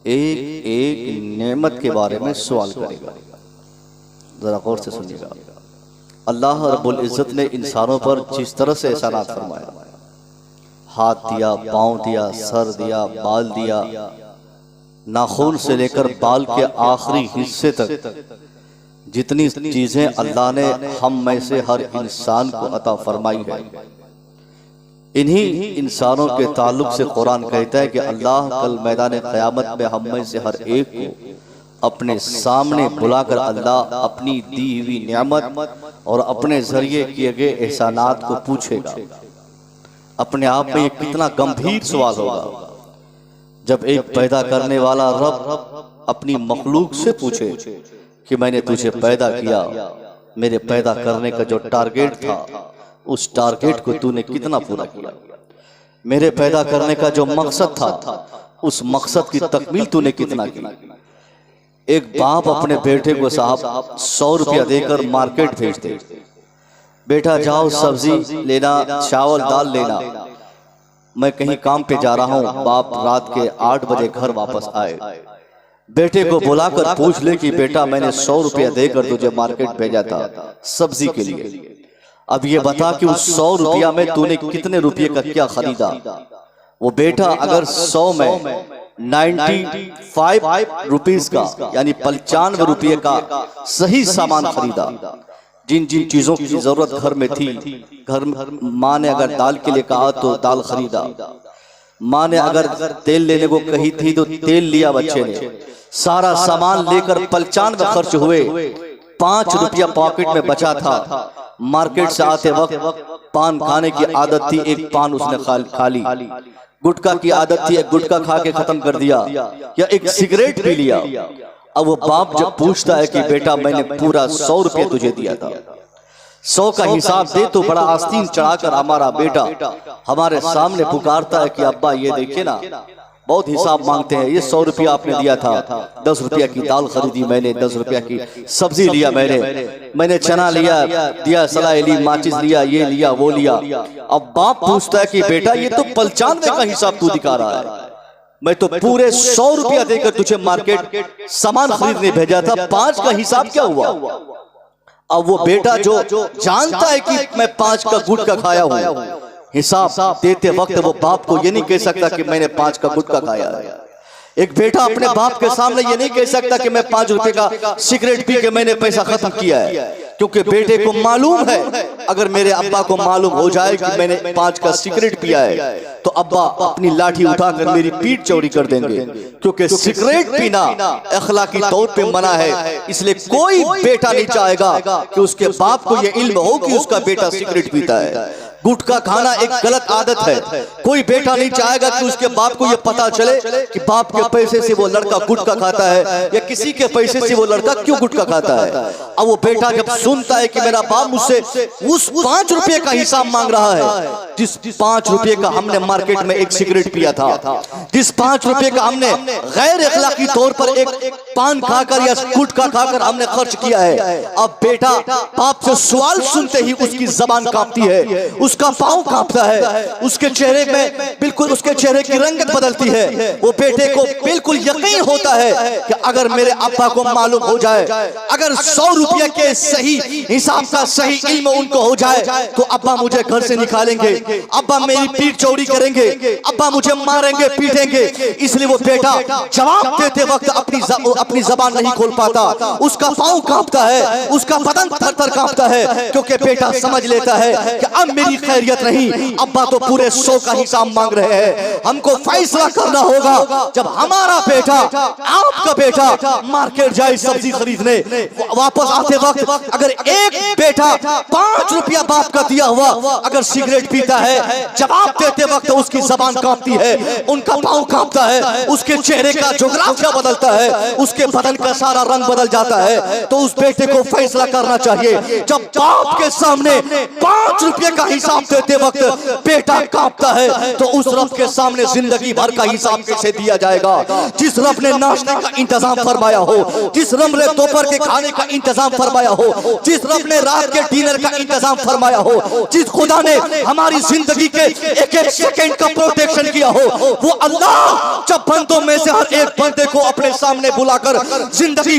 एक एक नेमत के बारे में सवाल करेगा। जरा गौर से सुनिएगा। अल्लाह रब्बुल इज़्ज़त ने इंसानों पर जिस तरह से एहसानात फरमाया, हाथ दिया, पाँव दिया, सर दिया, बाल दिया, नाखून से लेकर बाल के आखिरी हिस्से तक जितनी चीजें अल्लाह ने हम में से हर इंसान को अता फरमाई है, इन्हीं इंसानों के ताल्लुक से कुरान कहता है कि अल्लाह कल मैदान क़यामत में हम में से हर एक को अपने सामने बुलाकर अल्लाह अपनी दी हुई नेमत और अपने जरिए किए गए एहसानात को पूछेगा। अपने आप में ये कितना गंभीर सवाल होगा जब एक पैदा करने वाला रब अपनी मखलूक से पूछे कि मैंने तुझे पैदा किया, मेरे पैदा करने का जो टारगेट था उस टारगेट को तूने कितना पूरा किया, मेरे पैदा करने का जो मकसद था उस मकसद की तकमील तूने कितना की। एक बाप अपने बेटे को साहब 100 रुपया देकर मार्केट भेज दे, बेटा जाओ सब्जी लेना, चावल दाल लेना, मैं कहीं काम पे जा रहा हूँ। बाप रात के 8 बजे घर वापस आए, बेटे को बुलाकर पूछ ले कि बेटा मैंने 100 रुपया देकर तुझे मार्केट भेजा था सब्जी के लिए, अब ये बता कि उस 100 रुपया में तूने कितने रुपये का क्या खरीदा। वो बेटा अगर 100 में 95 रुपीस का यानी 95 रुपये का सही सामान खरीदा, जिन जिन चीजों की जरूरत घर में थी, घर माँ ने अगर दाल के लिए कहा तो दाल खरीदा, माँ ने अगर तेल लेने को कही थी तो तेल लिया, बच्चे ने सारा सामान लेकर 95 खर्च हुए। 5 रुपया पॉकेट में बचा था, मार्केट से आते वक्त पान खाने की आदत थी, एक पान उसने खा ली, गुटखा की आदत थी, एक गुटखा खा के खत्म कर दिया, या एक सिगरेट पी लिया। अब वो बाप जब पूछता है कि बेटा मैंने पूरा 100 रुपये तुझे दिया था, 100 का हिसाब दे, तो बड़ा आस्तीन चढ़ाकर हमारा बेटा हमारे सामने पुकारता है कि अब्बा ये देखिए ना, बहुत हिसाब मांगते हैं, ये 100 रुपया आपने दिया था, 10 रुपया की दाल खरीदी मैंने, 10 रुपया की सब्जी लिया मैंने चना लिया, दिया सलाई ली, माचिस लिया, ये लिया वो लिया। अब बाप पूछता है कि बेटा ये तो 95 का हिसाब तू दिखा रहा है, मैं तो पूरे 100 रुपया देकर तुझे मार्केट सामान खरीदने भेजा था, 5 का हिसाब क्या हुआ। अब वो बेटा जो जानता है कि मैं 5 का गुटखा खाया हूं, हिसाब देते वक्त वो बाप को ये नहीं कह सकता कि मैंने 5 का गुटखा खाया है। एक बेटा अपने बाप के सामने ये नहीं कह सकता कि मैं 5 रुपए का सिगरेट पी के मैंने पैसा खत्म किया है, क्योंकि बेटे को मालूम है अगर मेरे अब्बा को मालूम हो जाए कि मैंने 5 का सिगरेट पिया है तो अब्बा अपनी लाठी उठाकर मेरी पीठ चौड़ी कर देंगे, क्योंकि सिगरेट पीना अखलाकी तौर पे मना है। इसलिए कोई बेटा नहीं चाहेगा कि उसके बाप को यह इल्म हो कि उसका बेटा सिगरेट पीता है। गुटखा खाना एक गलत आदत है, कोई बेटा नहीं चाहेगा कि उसके बाप को यह पता चले कि बाप के पैसे से वो लड़का गुटखा खाता है या किसी के पैसे से वो लड़का क्यों गुटखा खाता है। अब वो बेटा जब सुनता है कि मेरा बाप मुझसे उस 5 रुपये का हिसाब मांग रहा है, जिस 5 रुपये का हमने मार्केट में एक सिगरेट पिया था, जिस 5 रुपये का हमने गैर अखलाकी तौर पर एक पान खाकर या गुटखा खाकर हमने खर्च किया है। अब बेटा बाप से सवाल सुनते ही उसकी जबान कांपती है, उसका पांव कांपता है, उसके चेहरे में बिल्कुल उसके चेहरे की रंगत बदलती है। वो बेटे को बिल्कुल यकीन होता है कि अगर मेरे अब्बा को मालूम हो जाए, अगर 100 रुपये के सही हिसाब का सही इल्म उनको हो जाए तो अब्बा मुझे घर से निकालेंगे, अब्बा मेरी पीठ चौड़ी करेंगे, अब्बा मुझे मारेंगे पीटेंगे। इसलिए वो बेटा जवाब देते वक्त अपनी जबान नहीं खोल पाता, उसका पांव कांपता है, उसका बदन थर-थर कांपता है, क्योंकि बेटा समझ लेता है कि अब मेरी खैरियत नहीं, अब्बा तो पूरे 100 का हिसाब मांग रहे हैं। हमको फैसला करना होगा, जब हमारा बेटा आपका बेटा मार्केट जाए सब्जी खरीदने, वापस आते वक्त अगर एक बेटा 5 रुपया बाप का दिया हुआ अगर सिगरेट पीता है, जवाब देते वक्त उसकी जबान कांपती है, उनका पांव कांपता है, उसके चेहरे का जोग्राफिया बदलता है, उसके बदन का सारा रंग बदल जाता है। तो उस बेटे को फैसला करना चाहिए, जब बाप के सामने 5 रुपये का हिसाब देते वक्त बेटा कांपता है तो उस रब के सामने जिंदगी भर का हिसाब कैसे दिया जाएगा? जिस रब ने नाश्ते का इंतजाम फरमाया हो, जिस रब ने दोपहर के खाने का इंतजाम फरमाया हो, जिस रब ने रात के डिनर का इंतजाम फरमाया हो, जिस खुदा ने हमारी जिंदगी के एक एक सेकंड का प्रोटेक्शन किया हो, वो अल्लाह जब बंदों में से हर एक बंदे को अपने सामने बुलाकर जिंदगी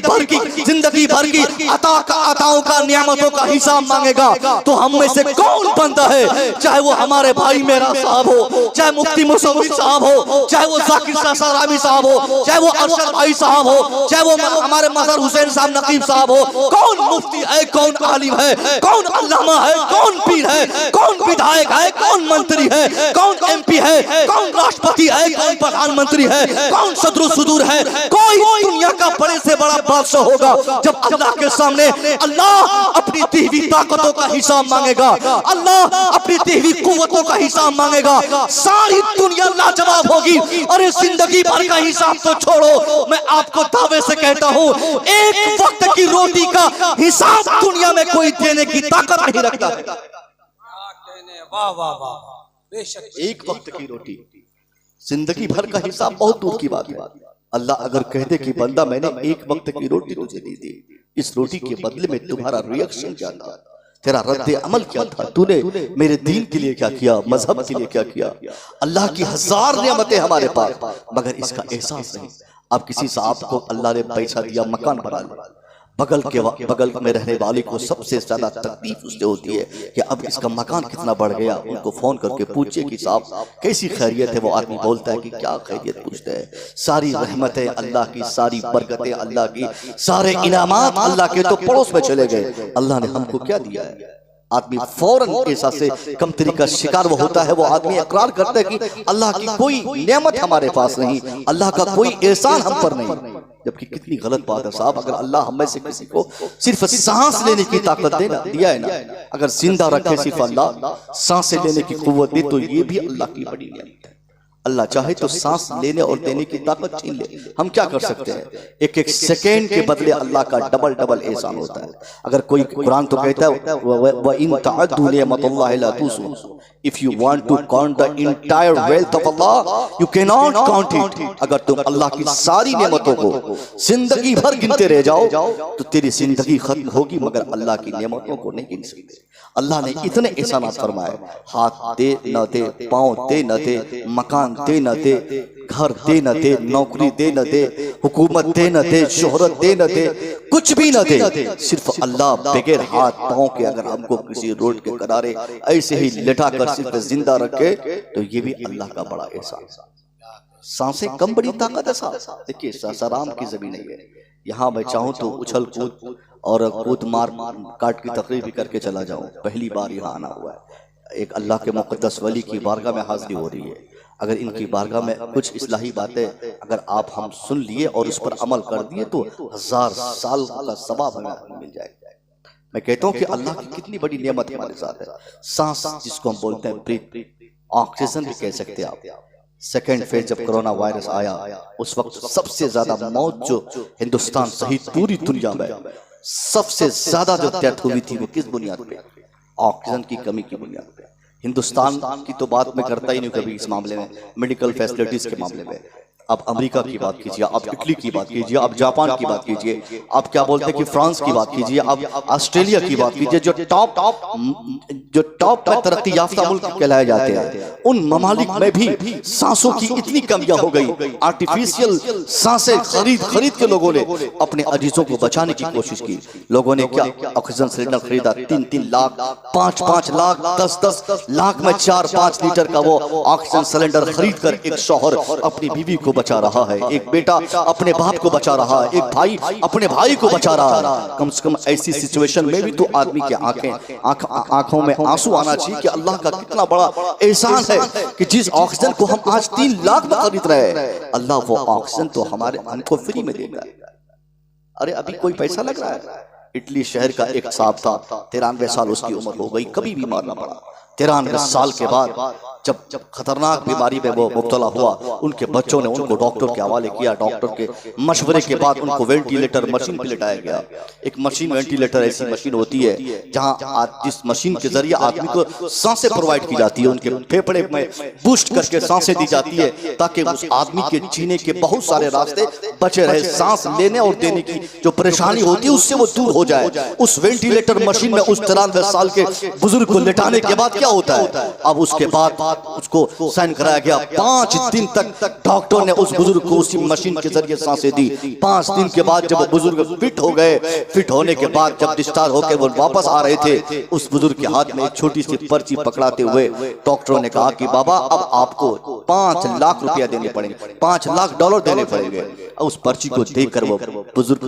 भर की अताओं का नियामतों का हिसाब मांगेगा तो हम में से कौन बंदा है, चाहे वो हमारे भाई मेरा साहब हो, चाहे मुफ्ती मुसव्विर साहब हो, चाहे वो जाकिर सरामी साहब हो, चाहे वो अरशद भाई साहब हो, चाहे वो हमारे मजहर हुसैन साहब नकीब साहब हो, कौन मुफ्ती है, कौन आलिम है, कौन अल्लामा है, कौन पीर है, कौन विधायक है, कौन मंत्री है, कौन एमपी है, कौन राष्ट्रपति है, कौन प्रधानमंत्री है, कौन सदरुल सुदूर है? कोई दुनिया का बड़े से बड़ा बादशाह होगा जब अल्लाह के सामने अल्लाह अपनी दी हुई ताकतों का हिसाब मांगेगा, अल्लाह अपनी दी हुई कुव्वतों का हिसाब मांगेगा, सारी दुनिया लाजवाब होगी। और इस जिंदगी भर का हिसाब तो छोड़ो, मैं आपको दावे से कहता हूं एक वक्त की रोटी का हिसाब दुनिया में कोई देने की ताकत नहीं रखता है। वाह वाह वाह, बेशक एक वक्त की रोटी, जिंदगी भर का हिसाब बहुत दूर की बात है। अल्लाह अगर कह दे कि बंदा मैंने एक वक्त की रोटी तुझे दी थी, इस रोटी के बदले में तुम्हारा रिएक्शन क्या था, तेरा रद्द अमल क्या था, तूने मेरे दीन के लिए क्या किया, मजहब के लिए क्या किया? अल्लाह की हजार नियामतें हमारे पास, मगर इसका एहसास नहीं। अब किसी साहब को अल्लाह ने पैसा दिया, मकान बना लिया, बगल में रहने वाले को सबसे ज्यादा तकलीफ उससे होती है कि अब इसका मकान कितना बढ़ गया। उनको फोन करके पूछे कि साहब कैसी खैरियत है? वो आदमी बोलता है कि क्या खैरियत पूछते हैं, सारी रहमतें अल्लाह की, सारी बरकतें अल्लाह की, सारे इनामात अल्लाह के, तो पड़ोस में चले गए, अल्लाह ने हमको क्या दिया है? आदमी फौरन ऐसा से कमतरी का शिकार वो होता है। वो आदमी इकरार करता है कि अल्लाह की कोई नेमत हमारे पास नहीं, अल्लाह का कोई एहसान हम पर नहीं। जबकि कितनी गलत बात है साहब। अगर अल्लाह हम में से किसी को सिर्फ सांस लेने की ताकत दिया है ना, अगर जिंदा रखे सिर्फ अल्लाह, सांसें लेने की कुव्वत दे, तो ये भी अल्लाह की बड़ी नेमत है। अल्लाह चाहे तो सांस लेने और देने की ताकत छीन ले, हम क्या कर सकते हैं? एक एक सेकेंड के बदले अल्लाह का डबल डबल एहसान होता है। अगर कोई कुरान तो कहता है व इन तअद्दु निअमतुल्लाहि ला तुहसू, if you want to count the entire wealth of Allah you can not count it. अगर तुम अल्लाह की सारी नेमतों को जिंदगी भर गिनते रह जाओ तो तेरी जिंदगी खत्म होगी, मगर अल्लाह की नेमतों को नहीं गिन सकते। अल्लाह ने इतने एहसानात फरमाए, हाथ दे न दे, पांव दे न दे, मकान दे न दे, घर दे न दे, नौकरी दे न दे, हुकूमत दे न दे, शोहरत दे न दे, कुछ भी न दे, सिर्फ अल्लाह बगैर हाथ पांव के अगर हमको किसी रोड के किनारे ऐसे ही लिटा कर सिर्फ जिंदा रखे तो ये भी अल्लाह का बड़ा एहसान। सांसें कम बड़ी ताकत है साहब। देखिए सासाराम की जमीन है, यहाँ मैं चाहूँ तो उछल कूद और कूद मार काट की तकरीर भी करके चला जाऊँ। पहली बार यहाँ आना हुआ है। एक अल्लाह के मुक़द्दस वली की बारगाह में हाज़िरी हो रही है। अगर इनकी बारगाह में कुछ इस्लाही बातें अगर आप हम सुन लिए और उस पर अमल कर दिए तो 1000 साल का सवाब हमें मिल जाएगा। मैं कहता हूँ कि अल्लाह की कितनी बड़ी नेमत हमारे साथ है। सांस जिसको हम बोलते हैं ब्रीथ, ऑक्सीजन भी कह सकते हैं आप। सेकेंड फेज जब कोरोना वायरस आया उस वक्त सबसे ज्यादा मौत जो हिंदुस्तान सहित पूरी दुनिया में सबसे ज्यादा जो डेथ हुई थी वो किस बुनियाद पे? ऑक्सीजन की कमी की बुनियाद पे। हिंदुस्तान की तो बात मैं करता ही नहीं कभी इस मामले में, मेडिकल फैसिलिटीज के मामले में। आप अमेरिका की बात कीजिए, आप इटली की बात कीजिए, आप जापान की बात कीजिए, आप क्या बोलते हैं कि फ्रांस की बात कीजिए, आप ऑस्ट्रेलिया की बात कीजिए, जो टॉप में तरक्की याफ्ता मुल्क कहलाए जाते हैं, उन ममालिक में भी सांसों की इतनी कमियां हो गई। आर्टिफिशियल सांसें खरीद के लोगों ने अपने अजीजों को बचाने की कोशिश की। लोगों ने क्या ऑक्सीजन सिलेंडर खरीदा, 3-3 लाख, 5-5 लाख, 10-10 लाख में 4-5 लीटर का वो ऑक्सीजन सिलेंडर खरीद कर एक शौहर अपनी बीवी को बचा रहा है, एक बेटा अपने बाप को बचा रहा है, एक भाई अपने भाई को बचा रहा है। कम से कम ऐसी सिचुएशन में भी तो आदमी की आंखों में आंसू आना चाहिए कि अल्लाह का कितना बड़ा एहसान है कि जिस ऑक्सीजन को हम आज 3 लाख में खरीद रहे हैं, अल्लाह वो ऑक्सीजन तो हमको फ्री में देगा। अरे अभी कोई पैसा लग रहा है? इटली शहर का एक साहब था, 93 साल उसकी उम्र हो गई, कभी बीमार ना पड़ा। 93 साल के बाद जब खतरनाक बीमारी में वो मुब्तला हुआ, उनके बच्चों ने उनको डॉक्टर के हवाले किया। डॉक्टर के मशवरे के बाद उनको वेंटिलेटर मशीन पे लिटाया गया। एक मशीन, वेंटिलेटर ऐसी मशीन होती है जहां जिस मशीन के जरिए आदमी को सांसें प्रोवाइड की जाती है, उनके फेफड़े में बूस्ट करके सांसें दी जाती है ताकि उस आदमी के जीने के बहुत सारे रास्ते बचे रहे। सांस लेने और देने की जो परेशानी होती है उससे वो दूर हो जाए। उस वेंटिलेटर मशीन में उस 93 साल के बुजुर्ग को लिटाने के बाद क्या होता है, अब उसके बाद उसको साइन कराया गया। 5 दिन तक डॉक्टर ने उस बुजुर्ग को उसी मशीन के जरिए सांसें दी। 5 दिन के बाद जब बुजुर्ग फिट हो गए, फिट होने के बाद जब डिस्चार्ज होकर वो वापस आ रहे थे, उस बुजुर्ग के हाथ में एक छोटी सी पर्ची पकड़ाते हुए डॉक्टरों ने कहा कि बाबा अब आपको 5 लाख रुपया देने पड़ेंगे, $5 लाख देने पड़ेंगे। उस पर्ची को देखकर वो बुजुर्ग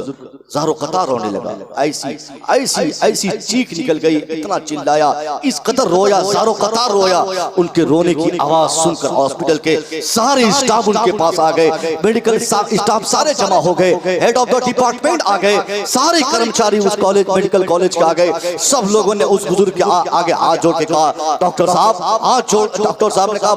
ज़ारो कतार रोने लगा। ऐसी ऐसी ऐसी चीख निकल गई, इतना चिल्लाया, इस कदर रोया, ज़ारो कतार रोया। उनके रोने की आवाज सुनकर हॉस्पिटल के सारे स्टाफ उनके पास आ गए, मेडिकल स्टाफ सारे जमा हो गए, हेड ऑफ द डिपार्टमेंट आ गए, सारे कर्मचारी उस कॉलेज, मेडिकल कॉलेज के आ गए। सब लोगों ने उस बुजुर्ग के आगे हाथ जोड़ के कहा, डॉक्टर साहब हाथ जोड़। डॉक्टर साहब ने कहा,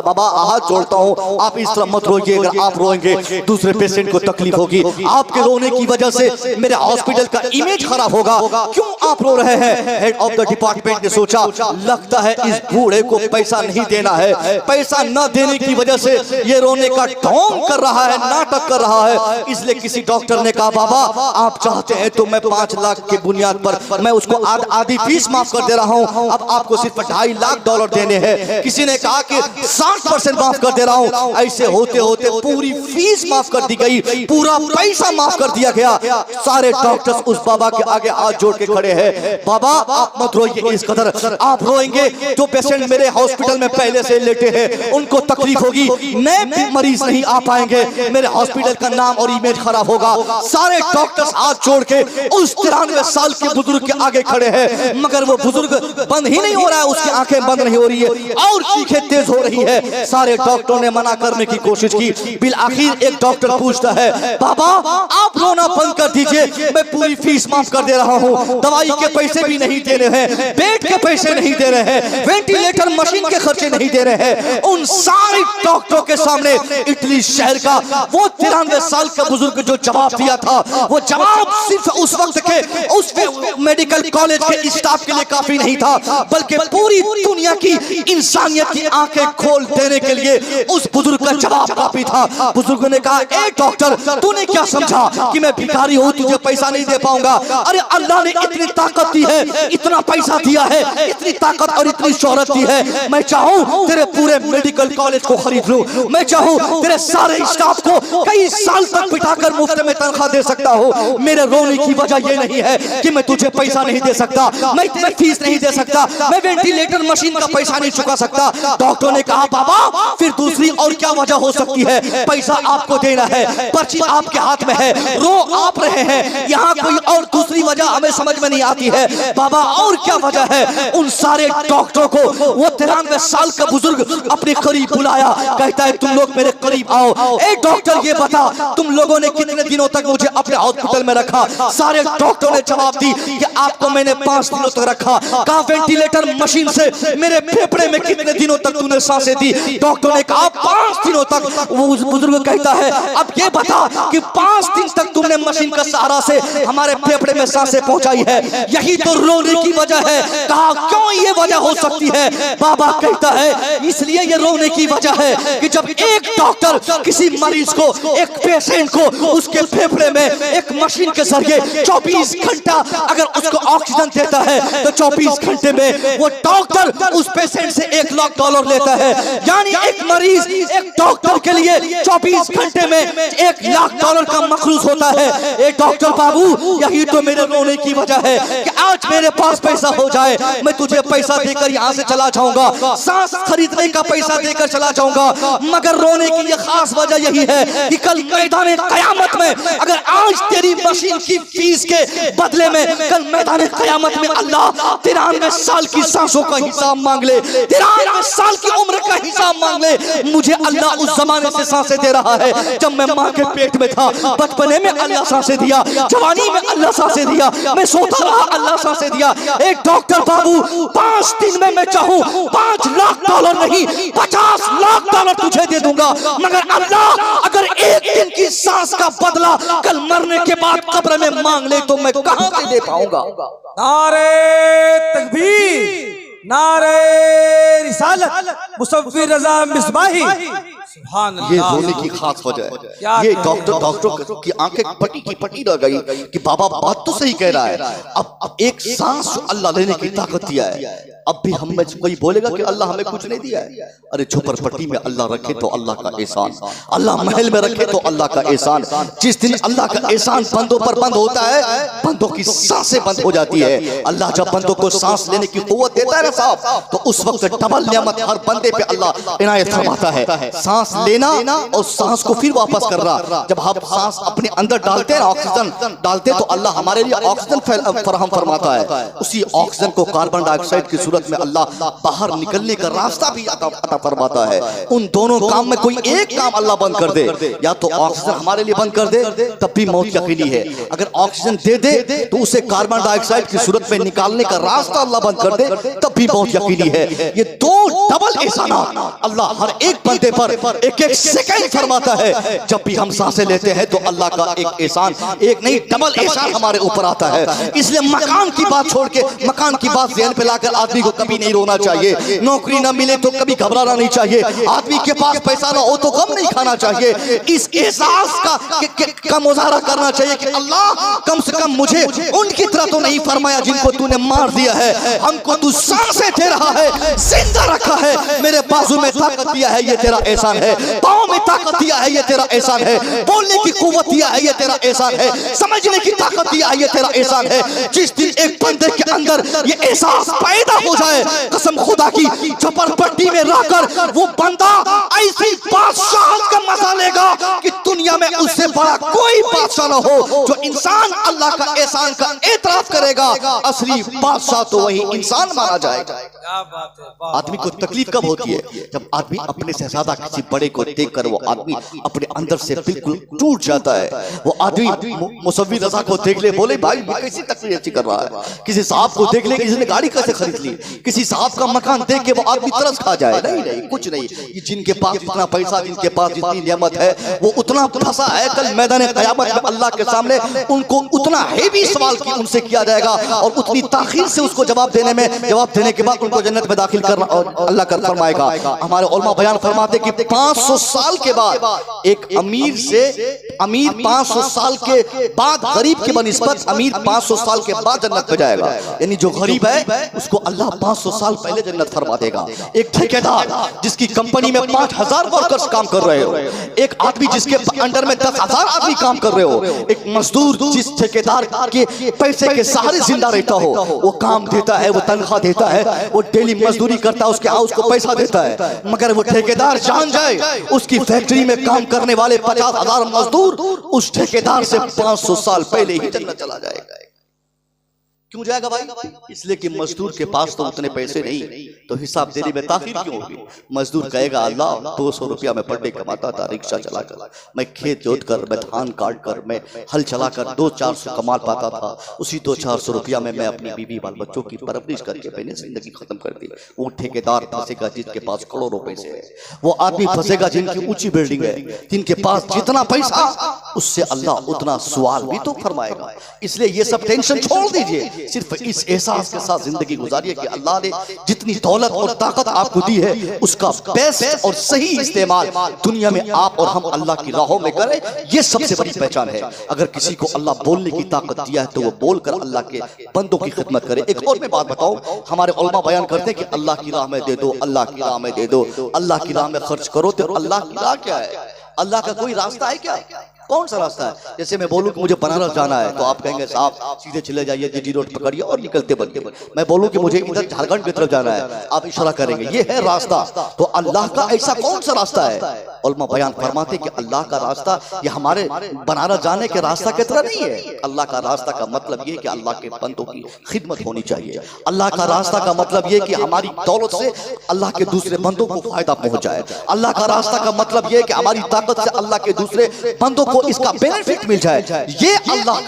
बाबा हाथ जोड़ता हूँ, आप इस तरह मत रोइए, अगर आप रोएंगे दूसरे पेशेंट को तकलीफ होगी, आपके रोने की वजह से मेरे हॉस्पिटल का इमेज खराब होगा, क्यों आप रो रहे हैं। हेड ऑफ द डिपार्टमेंट ने सोचा, लगता है इस बूढ़े को पैसा नहीं देना है, पैसा न देने की वजह से ये रोने का ढोंग कर रहा है, नाटक कर रहा है। इसलिए किसी डॉक्टर ने कहा, बाबा आप चाहते हैं तो मैं 5 लाख के बुनियाद पर मैं उसको आधी फीस माफ कर दे रहा हूं, अब आपको सिर्फ $2.5 लाख देने हैं। किसी ने कहा कि 60% माफ कर दे रहा हूं। ऐसे होते होते पूरी फीस माफ कर दी गई, पूरा पैसा माफ कर दिया गया। सारे डॉक्टर्स उस बाबा के आगे हाथ जोड़ के खड़े हैं, बाबा आप मत रोइए, इस कदर आप रोएंगे जो पेशेंट मेरे हॉस्पिटल में पहले से लेटे हैं उनको तकलीफ होगी, नए मरीज नहीं आ पाएंगे, मेरे हॉस्पिटल का नाम और इमेज खराब होगा। सारे डॉक्टर्स हाथ जोड़ के उस 93 साल के बुजुर्ग के आगे खड़े हैं, मगर वो बुजुर्ग बंद ही नहीं हो रहा है, उसकी आंखें बंद नहीं हो रही है और चीखें तेज हो रही है। सारे डॉक्टरों ने मना करने की कोशिश की, बिल आखिर एक डॉक्टर पूछता है, बाबा आप रोना बंद कर दीजिए, मैं पूरी फीस माफ कर दे रहा हूँ, दवाई के पैसे भी नहीं दे रहे हैं, बेड के पैसे नहीं दे रहे हैं, वेंटिलेटर मशीन के खर्चे नहीं दे रहे हैं। उन सारे डॉक्टरों के सामने इटली शहर का वो 93 साल का बुजुर्ग जो जवाब दिया था, वो जवाब सिर्फ उस वक्त के उस मेडिकल कॉलेज के स्टाफ के लिए काफी नहीं था, बल्कि पूरी दुनिया की इंसानियत की आंखें खोल देने के लिए उस बुजुर्ग का जवाब काफी था। बुजुर्ग ने कहा, ए डॉक्टर तूने क्या समझा कि मैं भिखारी हूँ, तुझे पैसा नहीं दे पाऊंगा? अरे अल्लाह ने इतनी ताकत दी है, इतना पैसा दिया है, इतनी ताकत और इतनी शोहरत दी है, मैं चाहूँ तेरे पूरे मेडिकल कॉलेज को खरीद लूं, मैं चाहूँ तेरे सारे स्टाफ को कई साल तक बिठाकर मुफ्त में तनख्वाह दे सकता हूँ। मेरे रोने की वजह ये नहीं है कि मैं तुझे पैसा नहीं दे सकता, मैं तेरी फीस नहीं दे सकता, मैं वेंटिलेटर मशीन का पैसा नहीं चुका सकता। डॉक्टर ने कहा, बाबा फिर दूसरी और क्या वजह हो सकती है? पैसा आपको देना है, पर्ची आपके हाथ में है, रो आप रहे हैं, यहाँ कोई और दूसरी वजह हमें समझ में नहीं आती है। बाबा और क्या वजह है? उन सारे डॉक्टरों को वो 93 साल का बुजुर्ग अपने करीब बुलाया, कहता है तुम लोग मेरे करीब आओ। ए डॉक्टर ये बता, तुम लोगों ने कितने दिनों तक मुझे अपने हॉस्पिटल में रखा? सारे डॉक्टरों ने जवाब दी कि आपको मैंने 5 दिनों तक रखा। कहा वेंटिलेटर मशीन से मेरे फेफड़े में कितने दिनों तक तूने सांसें दी? डॉक्टर ने कहा 5 दिनों तक। वो बुजुर्ग कहता है, अब ये बता कि 5 दिन तक तुमने मशीन का सहारा से हमारे फेफड़े में सांसें पहुंचाई है, यही तो रोने की वजह है। कहा क्यों ये वजह हो सकती है? बाबा कहता है इसलिए ये रोने की वजह है कि जब एक डॉक्टर किसी मरीज को, एक पेशेंट को उसके फेफड़े में एक मशीन के जरिए 24 घंटा अगर उसको ऑक्सीजन देता है तो 24 घंटे में वो डॉक्टर उस पेशेंट से $1 लाख लेता है। यानी एक मरीज एक डॉक्टर के लिए 24 घंटे में $1 लाख का मखरूज होता है। एक डॉक्टर बाबू यही तो मेरे रोने की वजह है कि आज मेरे पास पैसा हो जाए, मैं तुझे पैसा देकर यहाँ से चला जाऊंगा, सांस खरीदने का पैसा देकर चला जाऊंगा, मगर रोने की ये खास वजह यही है कि कल मैदान कयामत में अगर आज तेरी मशीन की फीस के बदले में कल मैदान कयामत में अल्लाह 93 साल की सांसों का हिसाब मांग ले, 93 साल की उम्र का हिसाब मांग ले। मुझे अल्लाह उस जमाने से सांसें दे रहा है जब मैं माँ के पेट में था, बचपने में अल्लाह सांसें दिया, जवानी में अल्लाह सांसें दिया, मैं सोता रहा अल्लाह सांसें दिया। एक डॉक्टर बाबू 5 दिन में मैं चाहूं $5 लाख नहीं $50 लाख तुझे दे दूंगा, मगर अल्लाह अगर एक दिन की सांस का बदला कल मरने के बाद कब्र में मांग ले तो मैं कहां से दे पाऊंगा। नारे तकबीर, नारे रिसालत, मुसव्विर रजा मिसबाही। सुभान ये अल्लाह। रोने की खास वजह क्या है। ये कहें? डॉक्टर की आंखें पटी की पटी रह गई कि बाबा बात तो सही कह रहा है। अब एक सांस जो अल्लाह लेने की ताकत दिया है, अब भी हम में कोई बोलेगा कि अल्लाह हमें कुछ नहीं दिया है। अरे झोपड़पट्टी में अल्लाह रखे तो अल्लाह का एहसान, अल्लाह महल में रखे तो अल्लाह का एहसान। जिस दिन अल्लाह का एहसान बंदों पर बंद होता है, बंदों की सांसें बंद हो जाती है। अल्लाह जब बंदों को सांस लेने की कुव्वत देता है ना साहब, तो उस वक्त डबल नेमत हर बंदे पे अल्लाह इनायत फरमाता है। सांस लेना और सांस को फिर वापस करना। जब आप सांस अपने अंदर डालते हैं, ऑक्सीजन डालते, तो अल्लाह हमारे लिए ऑक्सीजन फराहम फरमाता है। उसी ऑक्सीजन को कार्बन डाइऑक्साइड की सूरत में अल्लाह बाहर निकलने का रास्ता भी अता फरमाता है। उन दोनों काम में कोई एक काम अल्लाह बंद कर दे, या तो ऑक्सीजन हमारे लिए बंद कर दे तब भी मौत यकीनी है। अगर ऑक्सीजन दे दे तो उसे कार्बन डाइऑक्साइड की सूरत में निकालने का रास्ता अल्लाह बंद कर दे तब भी मौत यकीनी है। ये दो डबल एहसानात अल्लाह हर एक बंदे पर एक एक सेकंड फरमाता है। जब भी हम सांसें लेते हैं तो अल्लाह का एक एहसान, एक नहीं डबल एहसान हमारे ऊपर आता है। इसलिए मकान की बात छोड़ के मकान की बात ज़हन पे लाकर आदमी को कभी नहीं रोना चाहिए। नौकरी ना मिले तो कभी घबराना नहीं चाहिए। आदमी के पास पैसा ना हो तो गम नहीं खाना चाहिए। इस एहसास का मुजाहरा करना चाहिए कि अल्लाह कम से कम मुझे उनकी तरह तो नहीं फरमाया जिनको तूने मार दिया है। हमको तू सांसें दे रहा है, जिंदा रखा है, मेरे बाजू में ताकत दिया है, ये तेरा एहसान है। पाँव में ताकत दिया है, ये तेरा एहसान है। बोलने की कुव्वत दिया है, ये तेरा एहसान है। समझने की ताकत दिया है, ये तेरा एहसान है। जिस दिन एक बंदे के अंदर ये एहसास पैदा हो जाए, कसम खुदा की, झोपड़पट्टी में रहकर वो बंदा ऐसी बादशाहत का मजा लेगा कि दुनिया में उससे बड़ा कोई बादशाह ना हो। जो इंसान अल्लाह का एहसान का एतराफ करेगा, असली बादशाह तो वही इंसान माना जाएगा। क्या बात है, वाह, आदमी को तकलीफ कब होती है? जब आदमी अपने से ज्यादा किसी बड़े को देखकर वो आदमी अपने अंदर से बिल्कुल टूट जाता है। वो आदमी मुसव्विर रजा को देख ले, बोले भाई ये कैसी तकलीफ अच्छी कर रहा है। किसी साहब को देख ले, किसी ने गाड़ी कैसे खरीद ली, किसी साहब का मकान देख के वो आदमी तरस खा जाए। नहीं नहीं, कुछ नहीं। ये जिनके पास जितना पैसा, जिनके पास जितनी नियामत है, वो उतना फंसा है। कल मैदान क़यामत में अल्लाह के सामने उनको उतना हेवी सवाल की उनसे किया जाएगा और उतनी ताखीर से उसको जवाब देने के बाद उनको जन्नत में दाखिल करना और अल्लाह कर फरमाएगा। हमारे उलमा बयान फरमाते कि 500 साल के बाद एक अमीर 500 साल के बाद गरीब की बनिस्बत अमीर 500 साल के बाद जन्नत में जाएगा। यानी जो गरीब है उसको अल्लाह 500 साल पहले जन्नत फरमा देगा। एक ठेकेदार जिसकी कंपनी में 5000 वर्कर्स काम कर रहे हो, एक आदमी जिसके अंडर में 10,000 आदमी काम कर रहे हो, एक मजदूर जिस ठेकेदार के पैसे के सहारे जिंदा रहता हो, वो काम देता है, वो तनख्वाह देता है, वो डेली मजदूरी करता है, उसके हाउस को पैसा देता है। मगर वो ठेकेदार जान जाए उसकी फैक्ट्री में काम करने वाले 50,000 मजदूर उस ठेकेदार से 500 साल पहले ही जन्नत चला जाएगा। क्यों जाएगा भाई? इसलिए कि मजदूर के पास तो उतने पैसे नहीं, तो हिसाब देने में ताखीर क्यों होगी? मजदूर कहेगा अल्लाह 200 रुपया मैं पर डे कमाता था, रिक्शा चलाकर, मैं खेत जोत कर, मैं धान काट कर, मैं हल चलाकर 200-400 कमा पाता था। उसी 200-400 रुपया में मैं अपनी बीवी बाल बच्चों की परवरिश करके मैंने जिंदगी खत्म कर दी। वो ठेकेदार फंसेगा जिसके पास करोड़ों पैसे है, वो आदमी फंसेगा जिनकी ऊंची बिल्डिंग है, जिनके पास जितना पैसा उससे अल्लाह उतना सवाल भी तो फरमाएगा। इसलिए ये सब टेंशन छोड़ दीजिए, सिर्फ इस एहसास के साथ जिंदगी गुजारिए कि अल्लाह ने जितनी दौलत और ताकत आपको दी है उसका बेस्ट और सही इस्तेमाल दुनिया में आप और हम अल्लाह की राहों में करें। ये सबसे बड़ी पहचान है। अगर किसी को अल्लाह बोलने की ताकत दिया है तो वो बोलकर अल्लाह के बंदों की खिदमत करे। एक और मैं बात बताऊं, हमारे उलमा बयान करते हैं कि अल्लाह की राह में दे दो, अल्लाह की राह में दे दो, अल्लाह की राह में खर्च करो। तो अल्लाह की राह क्या है? अल्लाह का कोई रास्ता है क्या? कौन सा रास्ता है? जैसे मैं बोलूं कि मुझे बनारस जाना है तो आप कहेंगे साहब सीधे चले जाइए, जीटी रोड पकड़िए और निकलते बनते। मैं बोलूं कि मुझे इधर झारखंड की तरफ जाना है, आप इशारा करेंगे, ये है रास्ता। तो अल्लाह का ऐसा कौन सा रास्ता है? उलमा बयान फरमाते कि अल्लाह का रास्ता ये हमारे बनारस जाने के रास्ता की तरह नहीं है। अल्लाह का रास्ता का मतलब ये कि अल्लाह के बंदों की खिदमत होनी चाहिए। अल्लाह का रास्ता का मतलब ये कि हमारी दौलत से अल्लाह के दूसरे बंदों को फायदा पहुंच जाए। अल्लाह का रास्ता का मतलब ये कि हमारी ताकत से अल्लाह के दूसरे बंदों को इसका बेनिफिट मिल जाए, ये अल्लाह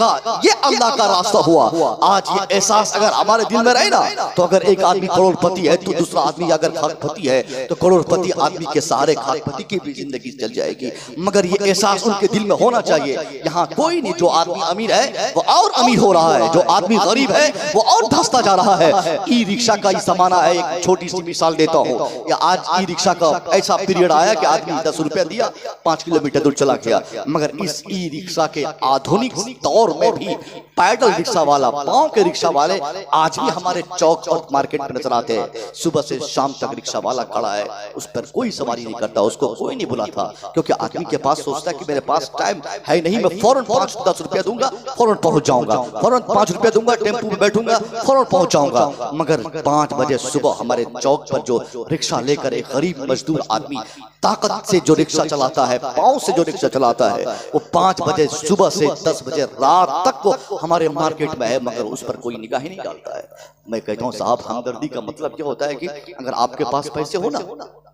का रास्ता हुआ। आज ये एहसास अगर हमारे दिल में रहे ना, तो अगर एक आदमी करोड़पति है तो दूसरा आदमी अगर खाकपति है तो करोड़पति आदमी के सहारे खाकपति की भी जिंदगी चल जाएगी। मगर ये एहसास उनके दिल में होना चाहिए। यहाँ कोई नहीं, जो आदमी अमीर है वो और अमीर हो रहा है, जो आदमी गरीब है वो और धंसता जा रहा है। ई रिक्शा का ही जमाना है। एक छोटी सी मिसाल देता हूँ, या आज ई रिक्शा का ऐसा पीरियड आया कि आदमी 10 रुपया दिया 5 किलोमीटर दूर चला गया। मगर इस ई रिक्शा के आधुनिक दौर में भी पैदल रिक्शा वाला, पांव के रिक्शा वाले आज भी हमारे चौक और मार्केट में नजर आते हैं। सुबह से शाम तक रिक्शा वाला खड़ा है, उस पर कोई सवारी नहीं करता, उसको कोई नहीं बुलाता, क्योंकि आदमी के पास सोचता है कि मेरे पास टाइम है नहीं, मैं फौरन 5-10 रुपया दूंगा फौरन पहुंच जाऊंगा, फौरन 5 रुपया दूंगा टेम्पू में बैठूंगा फौरन पहुंच जाऊंगा। मगर 5 बजे सुबह हमारे चौक पर जो रिक्शा लेकर एक गरीब मजदूर आदमी ताकत से जो रिक्शा चलाता है, पांव से जो रिक्शा चलाता है, वो 5 बजे सुबह से 10 बजे रात तक वो हमारे मार्केट में है, मगर उस पर कोई निगाह ही नहीं डालता है। मैं कहता हूँ साहब, हमदर्दी का मतलब ये होता है कि अगर आपके पास पैसे हो ना,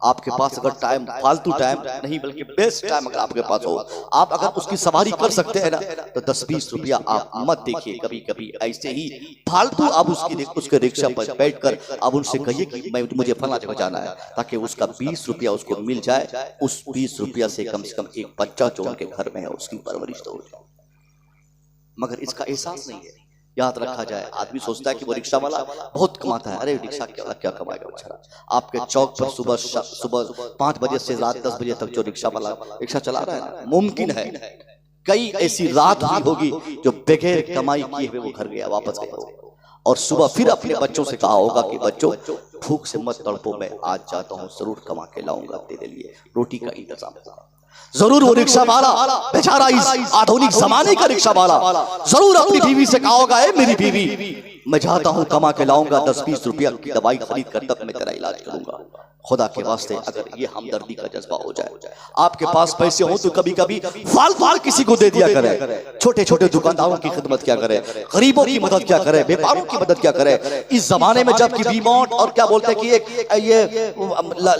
आपके पास अगर टाइम, फालतू टाइम नहीं बल्कि बेस्ट टाइम अगर आपके पास हो, आप अगर उसकी सवारी कर सकते हैं ना, तो 10-20 रुपया आप मत देखिए। कभी कभी ऐसे ही फालतू आप उसके रिक्शा पर बैठकर आप उनसे कहिए कि मैं मुझे फला जगह जाना है, ताकि उसका 20 रुपया उसको मिल जाए। उस 20 रुपया से कम एक बच्चा जो उनके घर में है उसकी परवरिश तो हो जाए। मगर इसका एहसास नहीं है। याद रखा जाए, आदमी सोचता है कि वो रिक्शा वाला बहुत कमाता है। अरे रिक्शा क्या कमाएगा बेचारा। आपके चौक पर सुबह 5 बजे से रात 10 बजे तक जो रिक्शा वाला रिक्शा चला रहा है ना, मुमकिन है कई ऐसी रात भी होगी जो बगैर कमाई किए हुए वो घर गया, वापस गया होगा, और सुबह फिर अपने बच्चों से कहा होगा कि बच्चों भूख से मत तड़पो, मैं आज जाता हूँ जरूर कमा के लाऊंगा तेरे लिए रोटी का इंतजाम होगा। जरूर वो रिक्शा वाला बेचारा, इस आधुनिक जमाने का रिक्शा वाला जरूर अपनी बीवी से कहा होगा, मेरी बीवी मैं जाता हूँ कमा के लाऊंगा 10-20 रुपया की दवाई खरीद कर तब मैं तेरा इलाज करूंगा। खुदा के वास्ते अगर ये हमदर्दी का जज्बा हो जाए, आपके पास पैसे हो तो कभी कभी फाल किसी को दे दिया करे, छोटे छोटे दुकानदारों की खिदमत क्या करे, गरीबों की मदद क्या करे, व्यापारियों की मदद क्या करे। इस जमाने में जबकि वी-मार्ट और क्या बोलते हैं कि एक ये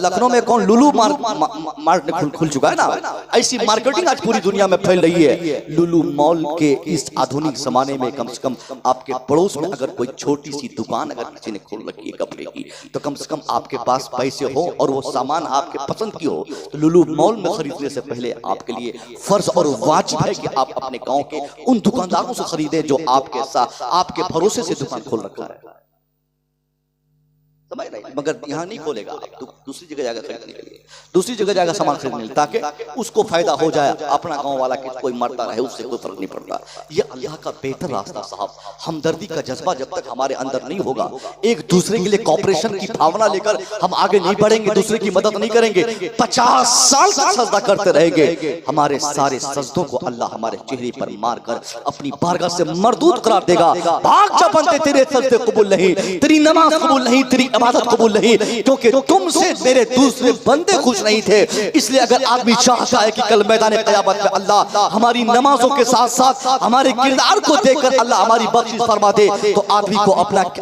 लखनऊ में कौन लुलू मार्ट खुल चुका है ना, ऐसी मार्केटिंग आज पूरी दुनिया में फैल रही है। लुलू मॉल के इस आधुनिक जमाने में कम से कम आपके पड़ोस में अगर कोई छोटी सी दुकान अगर किसी ने खोल रखी है कपड़े की, तो कम से कम आपके पास पैसे हो और वो सामान आपके पसंद की हो, तो लुलू मॉल में खरीदने से पहले आपके लिए फर्ज और वाजिब है कि आप अपने गांव के उन दुकानदारों से खरीदें जो आपके साथ आपके भरोसे से दुकान खोल रखा है। समझ नहीं, मगर यहाँ नहीं खोलेगा, तो दूसरी जगह जाकर खरीदने के लिए, दूसरी जगह जाकर सामान खरीदने ताकि उसको फायदा हो जाए, अपना गांव वाला कि कोई मरता रहे उससे कोई फर्क नहीं पड़ता। ये अल्लाह का बेहतर रास्ता साहब। हमदर्दी का जज्बा जब तक हमारे अंदर नहीं होगा, एक दूसरे के लिए कॉपरेशन की भावना लेकर हम आगे नहीं बढ़ेंगे, दूसरे की मदद नहीं करेंगे, 50 साल तक सजदा करते रहेंगे, हमारे सारे सजदों को अल्लाह हमारे चेहरे पर मारकर अपनी बारगाह से मरदूद करार देगा। भाग जा बंदे, तेरे सजदे कबूल नहीं, तेरी नमाज कबूल नहीं, तेरी इबादत कबूल नहीं, क्योंकि तुमसे मेरे दूसरे बंदे खुश नहीं थे। इसलिए अगर आदमी चाहता है कि कल मैदान क़यामत में अल्लाह हमारी नमाजों के साथ साथ हमारे किरदार को देखकर अल्लाह हमारी बख्शिश फरमा दे, तो आदमी को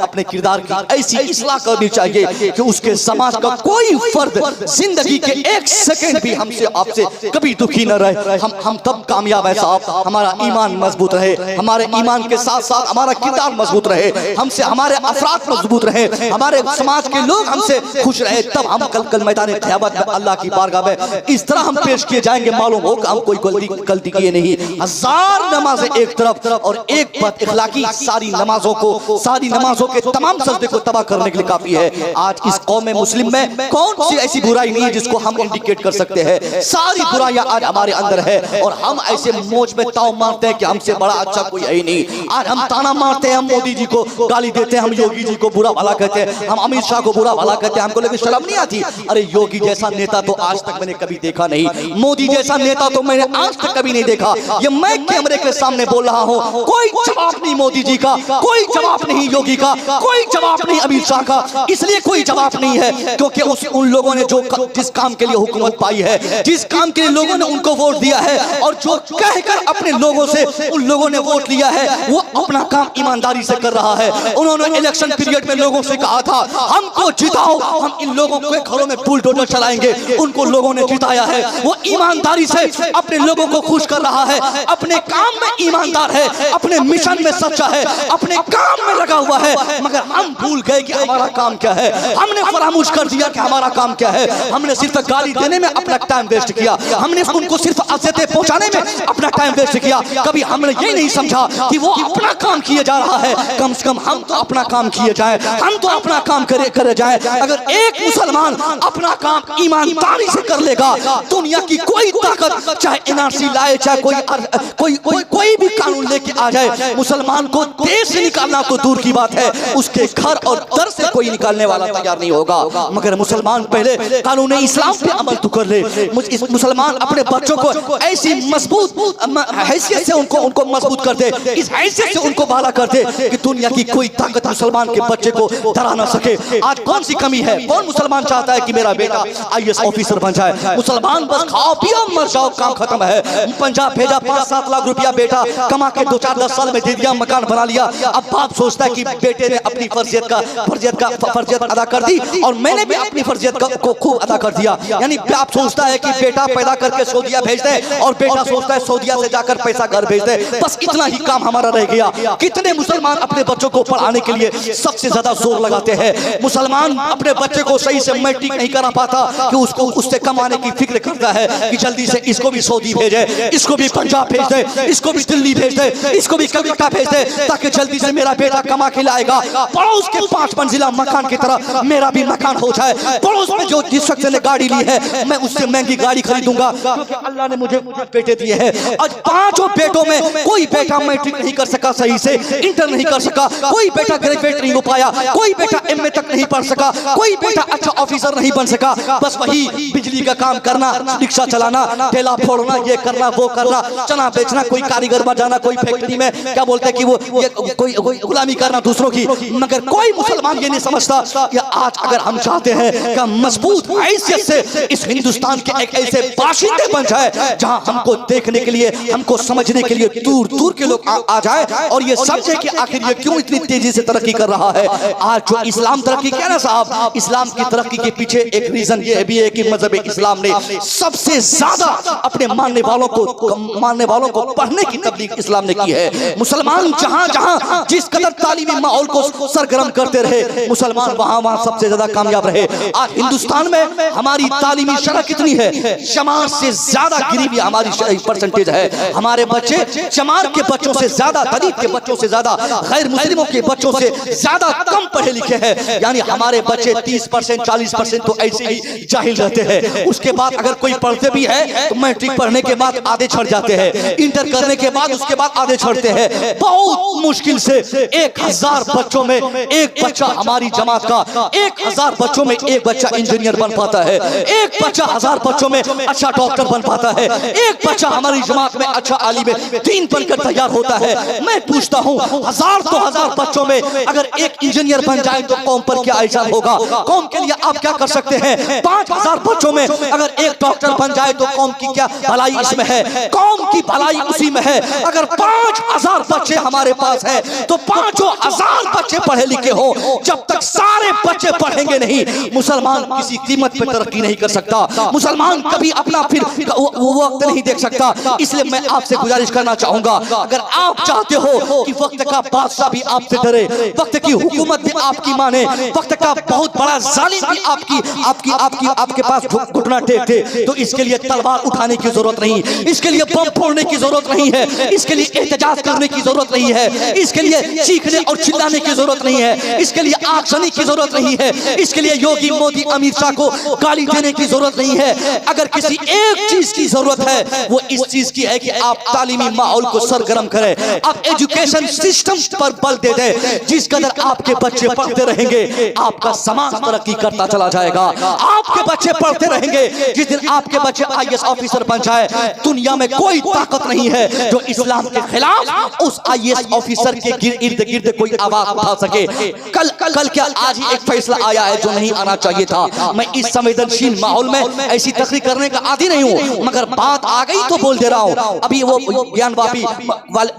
अपने किरदार की ऐसी इस्लाह करनी चाहिए कि उसके समाज का कोई फर्द जिंदगी के 1 सेकंड भी हमसे आपसे कभी दुखी न रहे। हम तब कामयाब है साहब, हमारा ईमान मजबूत रहे, हमारे ईमान के साथ साथ हमारा किरदार मजबूत रहे, हमसे हमारे अफराद मजबूत रहे, हमारे समाज के लोग हमसे खुश रहे, तब हम कल मैदान क़यामत में अल्लाह की बारगाह में इस तरह हम पेश किए जाएंगे, मालूम हो कि हम कोई गलती किए नहीं। 1000 नमाजें एक तरफ और एक बद इखलाकी सारी नमाजों के तमाम सजदे को तबाह करने के लिए काफी है। आज इस कौम मुस्लिम में कौन सी ऐसी बुराई नहीं है जिसको हम इंडिकेट कर सकते हैं? सारी बुराइयां आज हमारे अंदर है और हम ऐसे मौज में ताव मारते हैं कि हमसे बड़ा अच्छा कोई है ही नहीं। आज हम ताना मारते हैं, हम मोदी जी को गाली देते हैं, हम योगी जी को बुरा भला कहते हैं, हम अमित शाह को बुरा भला कहते हैं, हमको लेकिन शर्म नहीं आती? अरे योगी जैसा नेता तो आज तक मैंने कभी देखा नहीं, मोदी जैसा नेता तो मैंने आज तक कभी नहीं देखा। ये मैं कैमरे के सामने बोल रहा हूँ, कोई जवाब नहीं मोदी जी का, कोई जवाब नहीं योगी का, कोई जवाब नहीं अमित शाह का। इसलिए कोई जवाब नहीं है क्योंकि उन लोगों ने जिस काम के लिए हुकूमत पाई है, जिस काम के लिए लोगों ने उनको वोट दिया है और जो कहकर अपने लोगों से उन लोगों ने वोट लिया है, वो अपना काम ईमानदारी से कर रहा है। उन्होंने इलेक्शन पीरियड में लोगों से कहा था हमको जिताओ, हम इन लोगों के घरों में बुलडोजर चलाएंगे। उनको लोगों ने जिताया है, वो ईमानदारी से अपने लोगों को खुश कर रहा है, अपने काम में ईमानदार है, अपने मिशन में सच्चा है, अपने काम में लगा हुआ है। मगर हम भूल गए कि हमारा काम क्या है, हमने फरामोश कर दिया कि हमारा काम क्या है। हमने सिर्फ गाली देने में अपना टाइम वेस्ट किया, हमने उनको सिर्फ अज़ियतें पहुंचाने में अपना टाइम वेस्ट किया। कभी हमने ये नहीं समझा कि वो अपना काम किए जा रहा है, कम से कम हम तो अपना काम किए जाए, हम तो अपना काम करे जाए। अगर एक मुसलमान अपना काम ईमानदारी से कर लेगा, दुनिया की कोई ताकत चाहे एनआरसी लाए, चाहे कोई भी कानून लेके आ जाए, मुसलमान को देश से निकालना तो दूर की बात है, उसके घर और दर से कोई निकालने वाला तैयार नहीं होगा। मगर मुसलमान पहले कानून इस्लाम पे अमल तो कर ले। मुसलमान अपने बच्चों को ऐसी मजबूत हैसियत से उनको मजबूत कर दे, इस हैसियत से उनको भाला कर दे कि दुनिया की कोई ताकत मुसलमान के बच्चे को डरा ना सके। आज कौन सी कमी है? कौन मुसलमान चाहता है कि मेरा बेटा आईएएस ऑफिसर बन जाए? मुसलमान बस खाओ पियो मर जाओ, काम खत्म है। पंजाब भेजा, 5-7 लाख रुपया बेटा कमा के 2-4-10 साल में दे दिया, मकान बना लिया। अब बाप सोचता है कि बेटे ने अपनी फर्जियत अदा कर दी और मैंने भी अपनी फर्जियत को खूब अदा कर दिया। यानी बाप सोचता है कि बेटा पैदा करके सऊदीया भेज दे और बेटा सोचता है सऊदीया से जाकर पैसा घर भेज दे, बस इतना ही काम हमारा रह गया। कितने मुसलमान अपने बच्चों को पढ़ाने के लिए सबसे ज्यादा जोर लगाते हैं। मुसलमान अपने बच्चे को सही से मैट्रिक नहीं करा पाता कि उसको उससे कमाने की फिक्र करता है कि जल्दी से इसको भी सऊदी भेजे, इसको भी पंजाब भेज दे, इसको भी दिल्ली भेज दे, इसको भी कलकत्ता भेज दे, ताकि जल्दी से मेरा बेटा कमा के लाएगा, पड़ोस के 5 मंजिला मकान की तरह मेरा भी मकान हो जाए। पड़ोस में जो जिस शख्स ने गाड़ी ली है मैं उससे महंगी गाड़ी खरीदूंगा, क्योंकि अल्लाह ने मुझे बेटे दिए हैं। आज 5 बेटों में कोई बेटा मैट्रिक नहीं कर सका, सही से इंटर नहीं कर सका, कोई बेटा ग्रेजुएट नहीं हो पाया, कोई बेटा एमए तक नहीं पढ़ सका, कोई बेटा अच्छा ऑफिसर नहीं बन सका। बस वही बिजली का काम करना, रिक्शा चलाना, ठेला फोड़ना, ये करना वो करना, चना बेचना, कोई कारीगर बन जाना, कोई फैक्ट्री में क्या बोलते हैं कि वो कोई गुलामी करना दूसरों की। मगर कोई मुसलमान ये नहीं समझता कि आज अगर हम चाहते हैं कि मजबूत हैसियत से इस हिंदुस्तान के एक ऐसे बाशिंदे बन जाए जहां हमको देखने के लिए, हमको समझने के लिए दूर दूर के लोग आ जाए और ये समझे कि आखिर ये क्यों इतनी तेजी से तरक्की कर रहा है। आज जो इस्लाम तरक्की किया ना साहब, इस्लाम की तरक्की के पीछे एक रीजन ये भी है कि मजहब इस्लाम ने सबसे ज्यादा अपने मानने वालों को पढ़ने की तबलीग इस्लाम ने की है। मुसलमान जहां जहां जिस कदर तालीमी माहौल को सरगर्म करते रहे, मुसलमान वहां सबसे ज्यादा कामयाब रहे। आज हिंदुस्तान में हमारी तालीमी शरह कितनी है? जमात से ज्यादा गरीबी हमारी परसेंटेज है। हमारे बच्चे जमात के बच्चों से ज्यादा, गरीब के बच्चों से ज्यादा, गैर मुस्लिमों के बच्चों से ज्यादा कम पढ़े लिखे हैं। यानी हमारे बच्चे 30% 40% तो ऐसे ही जाहिल रहते हैं। उसके बाद अगर कोई पढ़ते भी है तो मैट्रिक पढ़ने के बाद आधे छड़ जाते हैं, इंटर करने के बाद उसके बाद आधे छड़ते हैं। बहुत मुश्किल से 1000 बच्चों में एक बच्चा, हमारी जमात का 1000 बच्चों में एक बच्चा इंजीनियर बन पाता है, एक बच्चा 1000 बच्चों में अच्छा डॉक्टर बन पाता है, एक बच्चा हमारी जमात में अच्छा आलिम दीन बनकर तैयार होता है। मैं पूछता हूँ 1000 बच्चों में अगर एक इंजीनियर बन जाए तो कौम पर क्या एहसान होगा? कौम के लिए आप क्या कर सकते हैं? 5000 बच्चों में अगर एक डॉक्टर बन जाए तो कौम की क्या भलाई इसमें है? कौम की भलाई उसी में है। अगर 5000 बच्चे हमारे पास है तो 5000 बच्चे पढ़े लिखे हो, जब तक सारे बच्चे पढ़ेंगे नहीं, मुसलमान किसी कीमत पे तरक्की नहीं कर सकता। मुसलमान कभी अपना फिर वो वक्त नहीं देख सकता। इसलिए मैं आपसे गुजारिश करना चाहूंगा, अगर आप चाहते हो कि वक्त का बादशाह भी आपसे डरे, वक्त की हुकूमत भी आपकी माने, वक्त का बहुत बड़ा जालिम भी आपके पास घुटना टेक दे, तो इसके लिए तलवार उठाने की जरूरत नहीं, इसके लिए बम फोड़ने की जरूरत नहीं है, इसके लिए एहतजाज करने की जरूरत नहीं है, इसके लिए चीखने और चिल्लाने की जरूरत नहीं है, इसके लिए आगजनी की जरूरत नहीं है, इसके लिए योगी मोदी अमित शाह को गाली देने की जरूरत नहीं है। अगर किसी एक चीज की जरूरत है वो इस चीज की है कि आप तालीमी माहौल को सरगर्म करें, आप एजुकेशन सिस्टम पर बल दे दें। जिस कदर आपके बच्चे पढ़ते रहेंगे आपका समाज तरक्की करता चला जाएगा। आपके बच्चे पढ़ते रहेंगे, जिस दिन आपके बच्चे आईएएस ऑफिसर बन जाए, दुनिया में कोई ताकत नहीं है जो इस्लाम के खिलाफ उस आईएएस ऑफिसर के इर्द गिर्द कोई आवाज उठा सके। कल क्या आज ही एक फैसला आया है जो नहीं आना चाहिए था। मैं इस संवेदनशील माहौल में ऐसी तकरीर करने का आदी नहीं हूँ, मगर बात आ गई तो बोल दे रहा हूँ। अभी वो ज्ञान वापी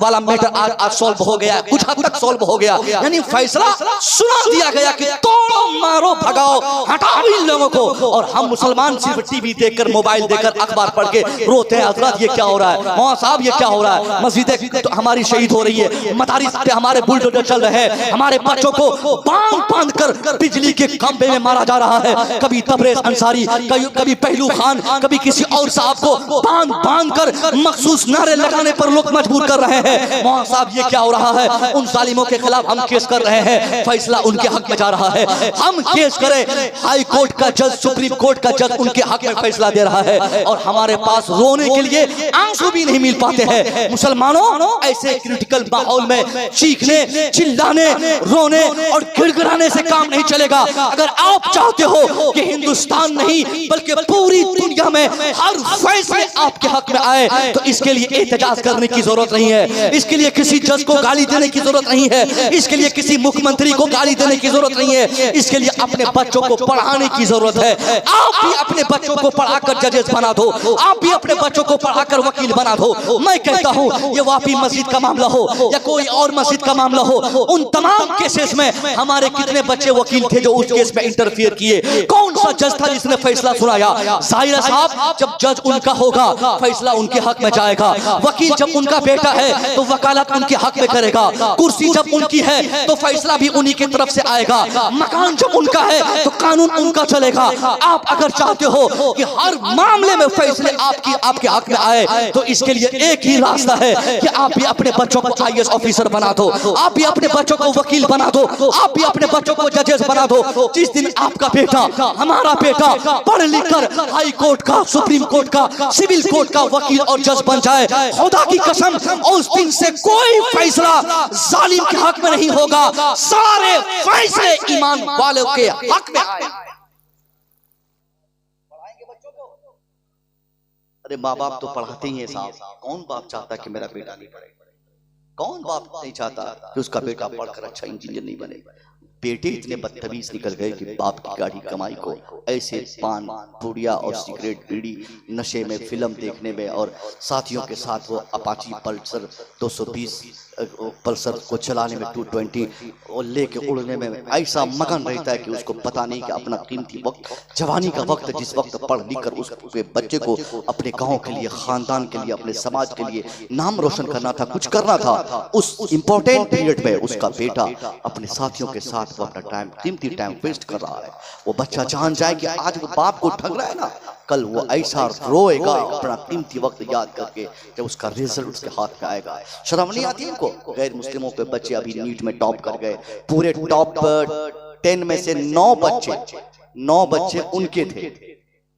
वाला मैटर आज सॉल्व हो गया, कुछ हद तक सॉल्व हो गया। यानी फैसला सुना दिया गया कि तोड़ो मारो भगाओ हटाओ इन लोगों को। और हम मुसलमान सिर्फ टीवी देखकर, मोबाइल देखकर, अखबार पढ़ के रोते हैं, हजरत ये क्या हो रहा है, मौलाना साहब ये क्या हो रहा है, मस्जिदें तो हमारी शहीद हो रही है, मदारिस पे हमारे बुलडोजर चल रहे हैं, हमारे बच्चों को बांध बांध कर बिजली के खंभे में मारा जा रहा है। कभी तबरेज अंसारी, कभी पहलू खान, कभी किसी और साहब को बांध बांध कर मखसूस नारे लगाने पर लोग मजबूर कर रहे हैं। मौलाना साहब ये क्या हो रहा है, उन जालिमों के खिलाफ हम केस कर रहे हैं, फैसला उनके हक में जा रहा है। हम केस करें, हाई कोर्ट का जज, सुप्रीम कोर्ट का जज उनके हक में फैसला दे रहा है, और हमारे पास रोने के लिए आंसू भी नहीं मिल पाते हैं। मुसलमानों, ऐसे क्रिटिकल माहौल में चीखने, चिल्लाने, रोने और गिड़गिड़ाने से काम नहीं चलेगा। अगर आप चाहते हो कि हिंदुस्तान नहीं बल्कि पूरी दुनिया में हर फैसले आपके हक में आए, तो इसके लिए एहतजाज करने की जरूरत नहीं है, इसके लिए किसी जज को गाली देने की जरूरत नहीं है, इसके लिए किसी मुख्यमंत्री को गाली देने की जरूरत नहीं है, इसके लिए अपने बच्चों को पढ़ाने की जरूरत है। आप भी अपने बच्चों को पढ़ाकर जजेस बना दो, आप भी अपने बच्चों को पढ़ाकर वकील बना दो। मैं कहता हूं, ये वापी मस्जिद का मामला हो या कोई और मस्जिद का मामला हो, उन तमाम केसेस में हमारे कितने बच्चे वकील थे जो उस केस में इंटरफियर किए? कौन सा जज था जिसने फैसला सुनाया? जाहिर साहब, जब जज उनका होगा फैसला उनके हक में जाएगा। वकील जब उनका बेटा है तो वकालत उनके हक में करेगा। कुर्सी जब उनकी है तो फैसला भी उन्हीं की तरफ से आएगा। मकान जब उनका है तो कानून उनका चलेगा। आप अगर चाहते हो कि हर मामले में फैसले आपके हक में आए, तो इसके लिए एक ही रास्ता है कि आप भी अपने बच्चों को IAS ऑफिसर बना दो, आप भी अपने बच्चों को वकील बना दो, आप भी अपने बच्चों को जजेस बना दो। जिस दिन आपका बेटा, हमारा बेटा पढ़ लिख कर हाई कोर्ट का, सुप्रीम कोर्ट का, सिविल कोर्ट का वकील और जज बन जाए, खुदा की कसम उस दिन से कोई फैसला जालिम के हक में नहीं होगा, सारे फैसले ईमान वालों के हक में आए। अरे माँ बाप तो पढ़ाते ही हैं साहब, कौन बाप चाहता कि मेरा बेटा नहीं पढ़े? कौन बाप नहीं चाहता कि उसका बेटा पढ़कर अच्छा इंजीनियर नहीं बने? बेटे इतने बदतमीज निकल गए कि बाप की गाड़ी कमाई को ऐसे पान, पुड़िया और सिगरेट, बीड़ी, नशे में, फिल्म देखने में और साथियों के साथ वो अपाची पल्सर 220 पल्सर को चलाने में, 220 और लेके उड़ने में ऐसा मगन रहता है कि उसको पता नहीं कि अपना कीमती वक्त, जवानी का वक्त, जिस वक्त पढ़ लिख कर उस बच्चे को अपने गांव के लिए, खानदान के लिए, अपने समाज के लिए नाम रोशन करना था, कुछ करना था, उस इम्पोर्टेंट पीरियड में उसका बेटा अपने साथियों के साथ वो अपना टाइम, कीमती टाइम वेस्ट कर रहा है। वो बच्चा जान जाए कि आज वो बाप को ठग रहा है ना, कल वो ऐसा रोएगा अपना कीमती वक्त याद करके जब उसका रिजल्ट उसके हाथ में आएगा। शर्म नहीं आती इनको? गैर मुस्लिमों के बच्चे अभी नीट में टॉप कर गए, पूरे टॉप 10 में से 9 बच्चे उनके थे,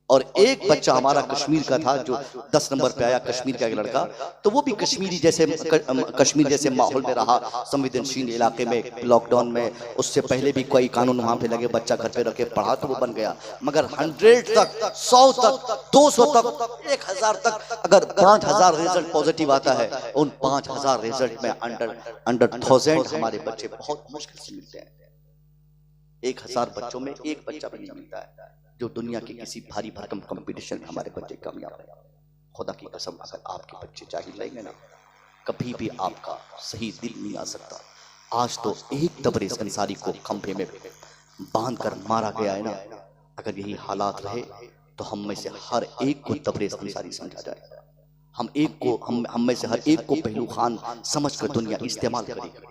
और एक बच्चा हमारा कश्मीर का था जो 10 नंबर पे आया, कश्मीर का एक लड़का, तो वो भी कश्मीर जैसे माहौल में रहा, संवेदनशील इलाके में, लॉकडाउन में, उससे पहले भी कोई कानून वहां पे लगे, बच्चा घर पे रखे पढ़ा तो वो बन गया। मगर 100 तक, 100 तक, 200 तक, 1000 तक अगर 5000 रिजल्ट पॉजिटिव आता है, उन 5000 रिजल्ट में अंडर 1000 हमारे बच्चे बहुत मुश्किल से मिलते हैं। 1000 बच्चों में एक बच्चा भी नहीं मिलता है जो दुनिया के किसी भारी भरकम कंपटीशन में हमारे बच्चे कामयाब हैं। खुदा की कसम, अगर आपके बच्चे जाहिल रहेंगे ना, कभी भी आपका सही दिल नहीं आ सकता। आज तो एक तबरेज अंसारी को खंभे में बांध कर मारा गया है ना, अगर यही हालात रहे तो हम में से हर एक को तबरेज अंसारी समझा जाए। हम में से हर एक को पहलू खान समझ कर दुनिया इस्तेमाल करेगी।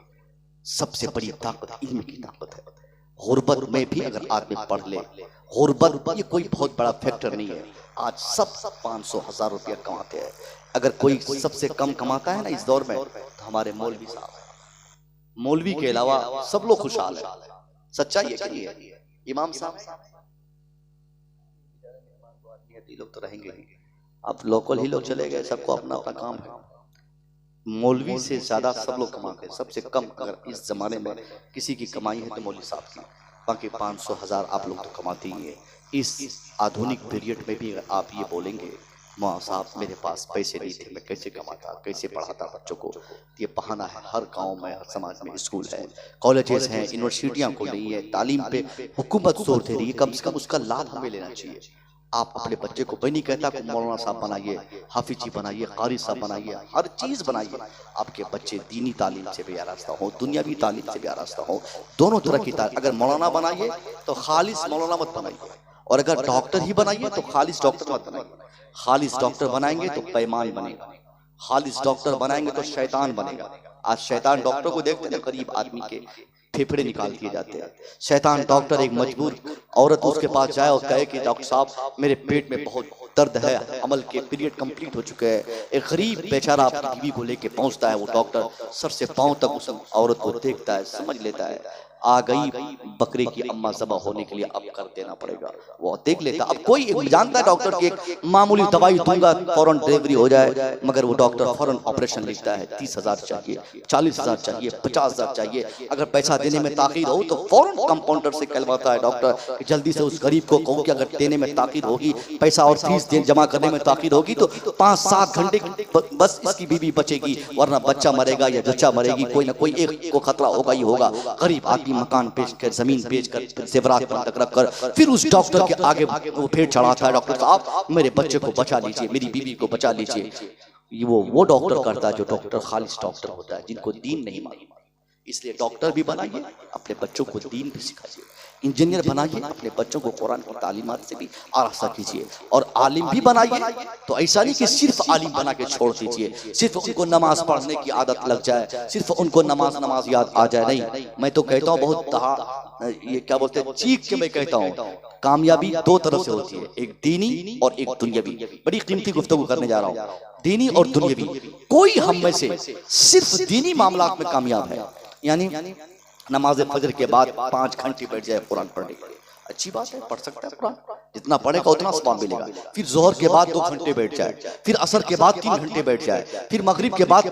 सबसे बड़ी ताकत इल्म की ताकत है। गुर्बत में भी अगर आदमी पढ़ ले, गुर्बत ये कोई बहुत बड़ा फैक्टर नहीं है। आज सब 500,000 रुपया कमाते हैं। अगर कोई सबसे कम कमाता है ना इस दौर में, तो हमारे मौलवी साहब है। मौलवी के अलावा सब लोग खुशहाल है। सच्चाई है कि नहीं है? इमाम साहब लोग तो रहेंगे ही, अब लोकल ही लोग चले गए, सबको अपना अपना काम है। मौलवी से ज्यादा सब लोग कमाते हैं। सबसे कम अगर इस जमाने में किसी की कमाई है तो मौलवी साहब की, बाकी 500,000 आप लोग तो कमाते ही हैं। इस आधुनिक पीरियड में भी अगर आप ये बोलेंगे मौलाना साहब मेरे पास पैसे नहीं थे, मैं कैसे कमाता, कैसे पढ़ाता बच्चों को, ये बहाना है। हर गांव में, हर समाज में स्कूल है, कॉलेजेस हैं, यूनिवर्सिटियां खुल रही है, तालीम पे हुकूमत जोर दे रही है, कम से कम उसका लाभ हमें लेना चाहिए। आप अपने बच्चे को मैं नहीं कहता कि मौलाना साहब बनाइए, हाफिज जी बनाइए, कारी साहब बनाइए, हर चीज बनाइए। आपके बच्चे दीनी तालीम से भी आरास्ता हो, दुनियावी तालीम से भी आरास्ता हो, दोनों तरह की तालीम। अगर मौलाना बनाइए तो खालिस मौलाना मत बनाइए, और अगर डॉक्टर ही बनाइए तो खालिस डॉक्टर मत बनाइए। खालिस डॉक्टर बनाएंगे तो पैमान बनेगा, खालिस डॉक्टर बनाएंगे तो शैतान बनेगा। आज शैतान डॉक्टर को देखते हैं, गरीब आदमी के फेफड़े निकाल दिए जाते हैं। शैतान डॉक्टर एक मजबूर औरत उसके पास जाए और कहे कि डॉक्टर साहब मेरे पेट में बहुत दर्द है, अमल के पीरियड कंप्लीट हो चुके हैं। एक गरीब बेचारा अपनी बीवी को लेके पहुंचता है, वो डॉक्टर सर से पांव तक उस औरत को देखता है, समझ लेता है आ गई बकरे की अम्मा ज़बा होने के लिए, अब कर देना पड़ेगा। वो देख लेता। अब कोई जानता है डॉक्टर की एक मामूली दवाई दूंगा फौरन डिलीवरी हो जाए, मगर वो डॉक्टर फौरन ऑपरेशन लिखता है। 30,000 चाहिए, 40,000 चाहिए, 50,000 चाहिए। अगर पैसा देने में ताखीर हो तो फौरन कंपाउंडर से कहलवाता है डॉक्टर कि जल्दी से उस गरीब को कहो कि अगर देने में ताखीर होगी, पैसा और फीस जमा करने में ताखीर होगी तो 5-7 घंटे बस इसकी बीवी बचेगी, वरना बच्चा मरेगा या जच्चा मरेगी, कोई ना कोई एक को खतरा होगा ही होगा। गरीब आदमी मकान बेच कर, जमीन बेच कर, जेवरात बंधक रख कर फिर उस डॉक्टर के आगे वो फेर चढ़ाता है, डॉक्टर साहब मेरे बच्चे को बचा लीजिए, मेरी बीवी को बचा लीजिए। वो डॉक्टर करता है जो डॉक्टर खालिस डॉक्टर होता है, जिनको दीन नहीं मालूम। इसलिए डॉक्टर भी बनाइए, अपने बच्चों को दीन भी सिखाइए। इंजीनियर बनाइए, अपने बच्चों को कुरान की तालीमात से भी आरास्ता कीजिए। और आलिम भी बनाइए तो ऐसा नहीं कि सिर्फ आलिम बना के छोड़ दीजिए, सिर्फ उनको नमाज पढ़ने की आदत लग जाए, सिर्फ उनको नमाज याद आ जाए। नहीं, मैं तो कहता हूँ बहुत ये क्या बोलते हैं, चीख के मैं कहता हूँ, कामयाबी 2 तरह से होती है, एक दीनी और एक दुनियावी। बड़ी कीमती गुफ्तगू करने जा रहा हूँ, दीनी और दुनियावी। कोई हम में से सिर्फ दीनी मामलात में कामयाब है, यानी नमाज फजर के बाद 5 घंटे बैठ जाए कुरान पढ़ने के लिए, अच्छी बात है, पढ़ सकता है कुरान, जितना पढ़ेगा उतना सवाब मिलेगा। फिर जोहर के बाद 2 घंटे बैठ जाए, फिर असर के बाद 3 घंटे बैठ जाए, फिर मगरिब के बाद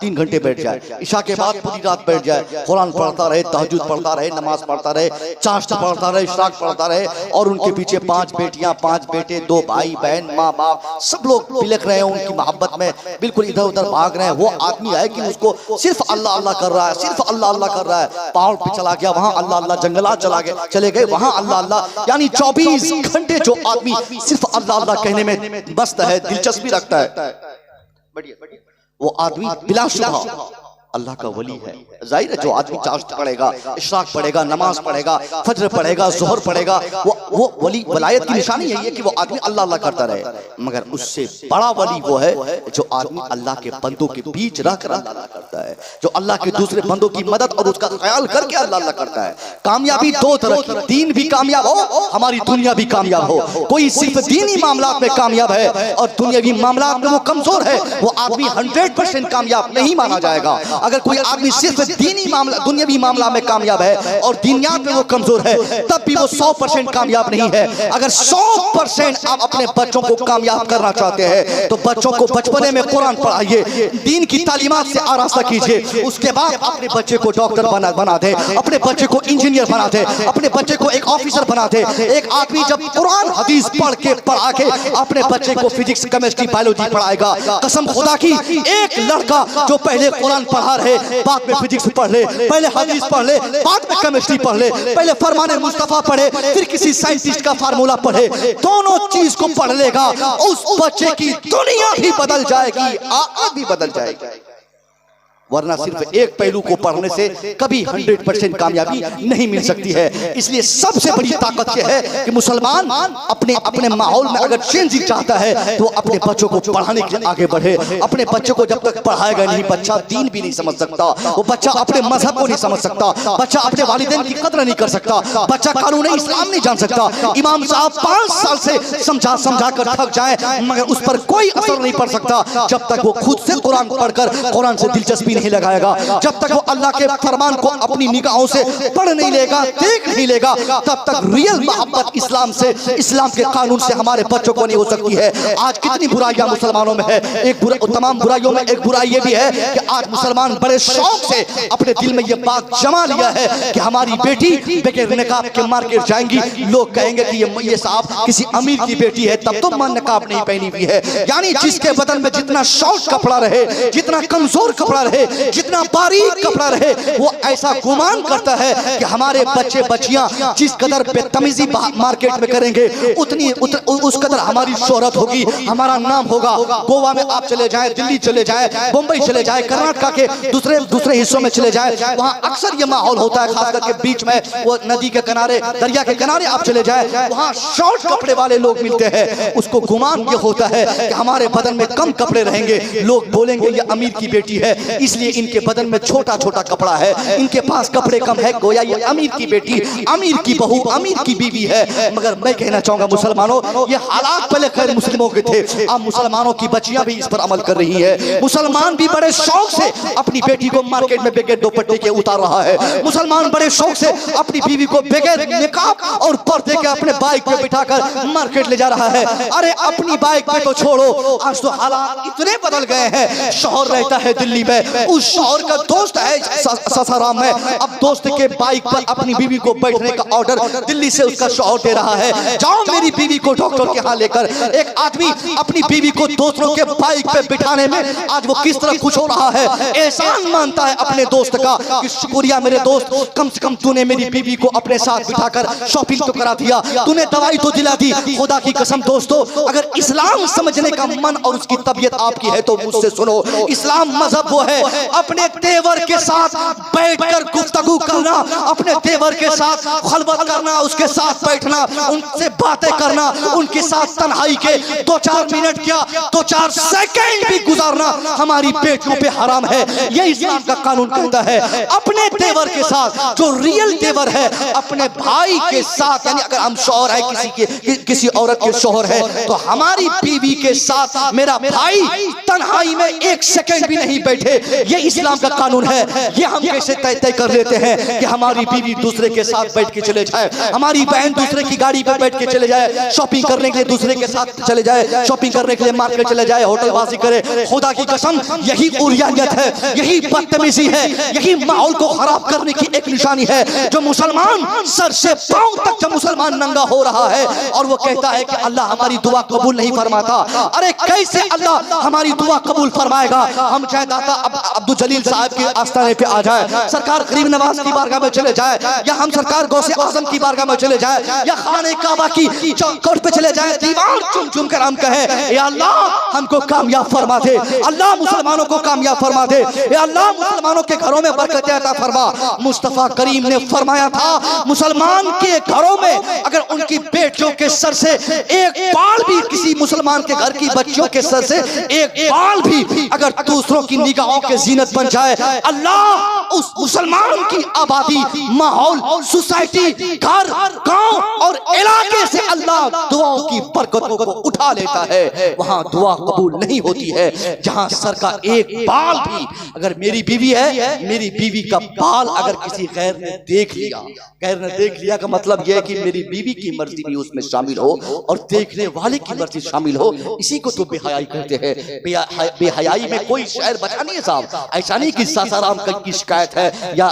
3 घंटे बैठ जाए, इशा के बाद पूरी रात बैठ जाए, कुरान पढ़ता रहे, तहज्जुद पढ़ता रहे, नमाज पढ़ता रहे, चाश्त पढ़ता रहे, इशराक पढ़ता रहे, और उनके पीछे 5 बेटियां, 5 बेटे, 2 भाई बहन, माँ बाप, सब लोग बिलख रहे हैं उनकी मोहब्बत में, बिल्कुल इधर उधर भाग रहे हैं। वो आदमी है कि उसको सिर्फ अल्लाह अल्लाह कर रहा है, सिर्फ अल्लाह अल्लाह कर रहा है। पहाड़ पे चला गया, वहां अल्लाह अल्लाह, जंगलात चले गए, वहां अल्लाह अल्लाह, यानी 24 घंटे जो आदमी सिर्फ अल्लाह अल्लाह कहने में मस्त है, दिलचस्पी रखता है, वो आदमी बिलाशुबह अल्लाह का वली है। जाहिर है जो आदमी चाश्त पढ़ेगा, इशराक पढ़ेगा, नमाज पढ़ेगा, फजर पढ़ेगा, जोहर पढ़ेगा, वो वली, वलायत की निशानी यही है कि वो आदमी अल्लाह अल्लाह करता रहे। मगर उससे बड़ा वली वो है जो आदमी अल्लाह के बंदों के बीच रहकर अल्लाह अल्लाह करता है, जो अल्लाह के दूसरे बंदों की मदद और उसका ख्याल करके अल्लाह अल्लाह करता है। कामयाबी 2 तरह की, दीन भी कामयाब हो, हमारी दुनिया भी कामयाब हो। कोई सिर्फ दीनी मामलात में कामयाब है और दुनियावी मामलात में वो कमजोर है, वो आदमी 100% कामयाब नहीं माना जाएगा। अगर कोई आदमी सिर्फ दीनी मामला, दुनियावी मामला में कामयाब है और दीनियात में वो कमजोर है, तब भी वो 100% कामयाब नहीं है। अगर 100% आप अपने बच्चों को कामयाब करना चाहते हैं तो बच्चों को बचपने में कुरान पढ़ाइए, दीन की तालीमात से आरास्ता कीजिए। उसके बाद अपने बच्चे को डॉक्टर बना दे, अपने बच्चे को इंजीनियर बना दे, अपने बच्चे को एक ऑफिसर बना दे। एक आदमी जब कुरान हदीस पढ़ के अपने बच्चे को फिजिक्स, केमिस्ट्री, बायोलॉजी पढ़ाएगा, कसम खुदा की, एक लड़का जो पहले कुरान पढ़ा रहे, बाद में फिजिक्स पढ़ ले, पहले हदीस पढ़ ले, बाद में केमिस्ट्री पढ़ ले, पहले फरमाने मुस्तफा पढ़े, फिर किसी साइंटिस्ट का फार्मूला पढ़े, दोनों चीज को पढ़ लेगा, उस बच्चे की दुनिया भी बदल जाएगी, आखिरत भी बदल जाएगी। वरना सिर्फ एक पहलू को पढ़ने से कभी 100% कामयाबी नहीं मिल सकती है। इसलिए सबसे बड़ी ताकत यह है कि मुसलमान अपने माहौल में अगर चेंज चाहता है तो अपने बच्चों को पढ़ाने के लिए आगे बढ़े। अपने बच्चों को जब तक पढ़ाएगा नहीं, बच्चा दीन भी नहीं समझ सकता, वो बच्चा अपने मजहब को नहीं समझ सकता, बच्चा अपने वालिदैन की कदर नहीं कर सकता, बच्चा कानून इस्लाम नहीं जान सकता। इमाम साहब 5 साल से समझा कर थक जाए मगर उस पर कोई असर नहीं पड़ सकता जब तक वो खुद से कुरान पढ़कर कुरान से दिलचस्पी नहीं लगाएगा, जब तक वो अल्लाह के फरमान को अपनी निगाहों से पढ़ नहीं लेगा, देख नहीं लेगा, तब तक रियल मोहब्बत इस्लाम से, इस्लाम के कानून से हमारे बच्चों को नहीं हो सकती है। आज कितनी बुराइयां मुसलमानों में है, तमाम बुराइयों में एक बुराई ये भी है कि आज मुसलमान बड़े शौक से अपने दिल में ये बात जमा लिया है कि हमारी बेटी बगैर निकाब के मार्केट जाएंगी, लोग कहेंगे कि ये साहब किसी अमीर की बेटी है, तब तो निकाब नहीं पहनी हुई है। यानी जिसके बदन में जितना शॉर्ट कपड़ा रहे, जितना कमजोर कपड़ा रहे, रहे, जितना बारीक कपड़ा रहे, वो ऐसा गुमान करता है कि हमारे बच्चे बच्चियां जिस कदर बेतमीजी मार्केट में करेंगे उस कदर हमारी शोहरत होगी, हमारा नाम होगा। गोवा में आप चले जाएं, दिल्ली चले जाएं, मुंबई चले जाएं, कर्नाटका के दूसरे हिस्सों में चले जाएं, वहां अक्सर ये माहौल होता है, खास करके बीच में वो नदी के किनारे, दरिया के किनारे आप चले जाएं, वहां शॉर्ट कपड़े वाले लोग मिलते हैं। उसको गुमान ये होता है कि हमारे बदन में कम कपड़े रहेंगे, लोग बोलेंगे ये अमीर की बेटी है, इसलिए इनके बदन में छोटा छोटा कपड़ा है, इनके पास कपड़े कम है, गोया ये अमीर की बेटी, अमीर की बहू, अमीर की बीवी है। मगर मैं कहना चाहूंगा मुसलमानों, ये हालात पहले खैर मुस्लिमों के थे, अब मुसलमानों की बच्चियां भी इस पर अमल कर रही है। मुसलमान भी बड़े शौक से अपनी बेटी को मार्केट में बगैर दुपट्टे के उतार रहा है। मुसलमान बड़े शौक से अपनी बीवी को बगैर निकाब और पर्दे के अपने बाइक पे बिठाकर मार्केट ले जा रहा है। अरे अपनी बाइक पे तो छोड़ो, आज तो हालात इतने बदल गए हैं। शौहर रहता है दिल्ली में, उस शौहर का दोस्त है सासाराम में, अब दोस्त के बाइक पर अपनी बीवी को बैठने का ऑर्डर दिल्ली से उसका शौहर दे रहा है, जाओ मेरी बीवी को डॉक्टर के यहाँ लेकर। एक आदमी अपनी बीवी को दूसरों के बाइक पे बिठाने में आज वो किस तरह खुश हो रहा है, एहसान मानता है अपने दोस्त का कि शुक्रिया मेरे दोस्त, कम से कम तूने मेरी बीवी को अपने साथ बिठाकर शॉपिंग तो करा दिया, तूने दवाई तो दिला दी। खुदा की कसम दोस्तों, अगर इस्लाम समझने का मन और उसकी तबीयत आपकी है तो मुझसे सुनो, इस्लाम मजहब वो है अपने तेवर के साथ बैठकर गुफ्तगू करना, अपने तेवर के साथ खलवत करना, उसके साथ बैठना, उनसे बातें करना, उनके साथ तन्हाई के 2-4 मिनट क्या 2-4 सेकंड भी गुजारना हमारी बेटियों पे हराम है। ये इस्लाम का कानून कहता है। अपने तेवर के साथ, जो रियल तेवर है, अपने भाई के साथ, यानी अगर हम शौहर है किसी औरत के शौहर है तो हमारी बीवी के साथ मेरा भाई तन्हाई में 1 सेकंड भी नहीं बैठे, ये इस्लाम का कानून है। ये हम कैसे तय कर लेते हैं कि हमारी बीवी दूसरे के साथ बैठ के चले जाए, हमारी बहन दूसरे की गाड़ी पर बैठ के चले जाए, शॉपिंग करने के लिए दूसरे के साथ चले जाए, शॉपिंग करने के लिए मार्केट चले जाए, होटलबाजी करे। खुदा की कसम यही उरियानियत है, यही बदतमीजी है, यही माहौल को खराब करने की एक निशानी है। जो मुसलमान सर से पांव तक जब मुसलमान नंगा हो रहा है और वो कहता है कि अल्लाह हमारी दुआ कबूल नहीं फरमाता, अरे कैसे अल्लाह हमारी दुआ कबूल फरमाएगा। हम चाहे दाता अब्दुल जलील साहब के आस्थाने पे आ जाए, सरकार गरीब नवाज की बारगाह में चले जाए, या हम सरकार गौसे आजम की बारगाह में चले जाए, या खाने काबा की चौखट पे चले जाए, दीवार चुम चुम कर हम कहे या अल्लाह हमको कामयाब फरमा दे, अल्लाह मुसलमानों को कामयाब फरमा दे, या अल्लाह मुसलमानों के घरों में बरकत अता फरमा। मुस्तफा करीम ने फरमाया था मुसलमान के घरों में अगर उनकी बेटियों के सर से एक बाल भी, किसी मुसलमान के घर की बच्चियों के सर से एक बाल भी अगर दूसरों की निगाहों के जीनत बन जाए, अल्लाह उस मुसलमान की आबादी, माहौल, सोसाइटी, घर, गांव और इलाके से अल्लाह दुआओं की बरकतों को उठा लेता है। वहां दुआ कबूल नहीं होती है जहां सर का एक बाल भी, अगर मेरी बीवी है, मेरी बीवी का बाल अगर किसी गैर ने देख लिया, गैर ने देख लिया का मतलब यह है कि मेरी बीवी की मर्जी भी उसमें शामिल हो और देखने वाले की मर्जी शामिल हो, इसी को तो बेहयाई कहते हैं। बेहयाई में कोई शहर बचा नहीं है साहब, ऐसा नहीं कि सासाराम की शिकायत है या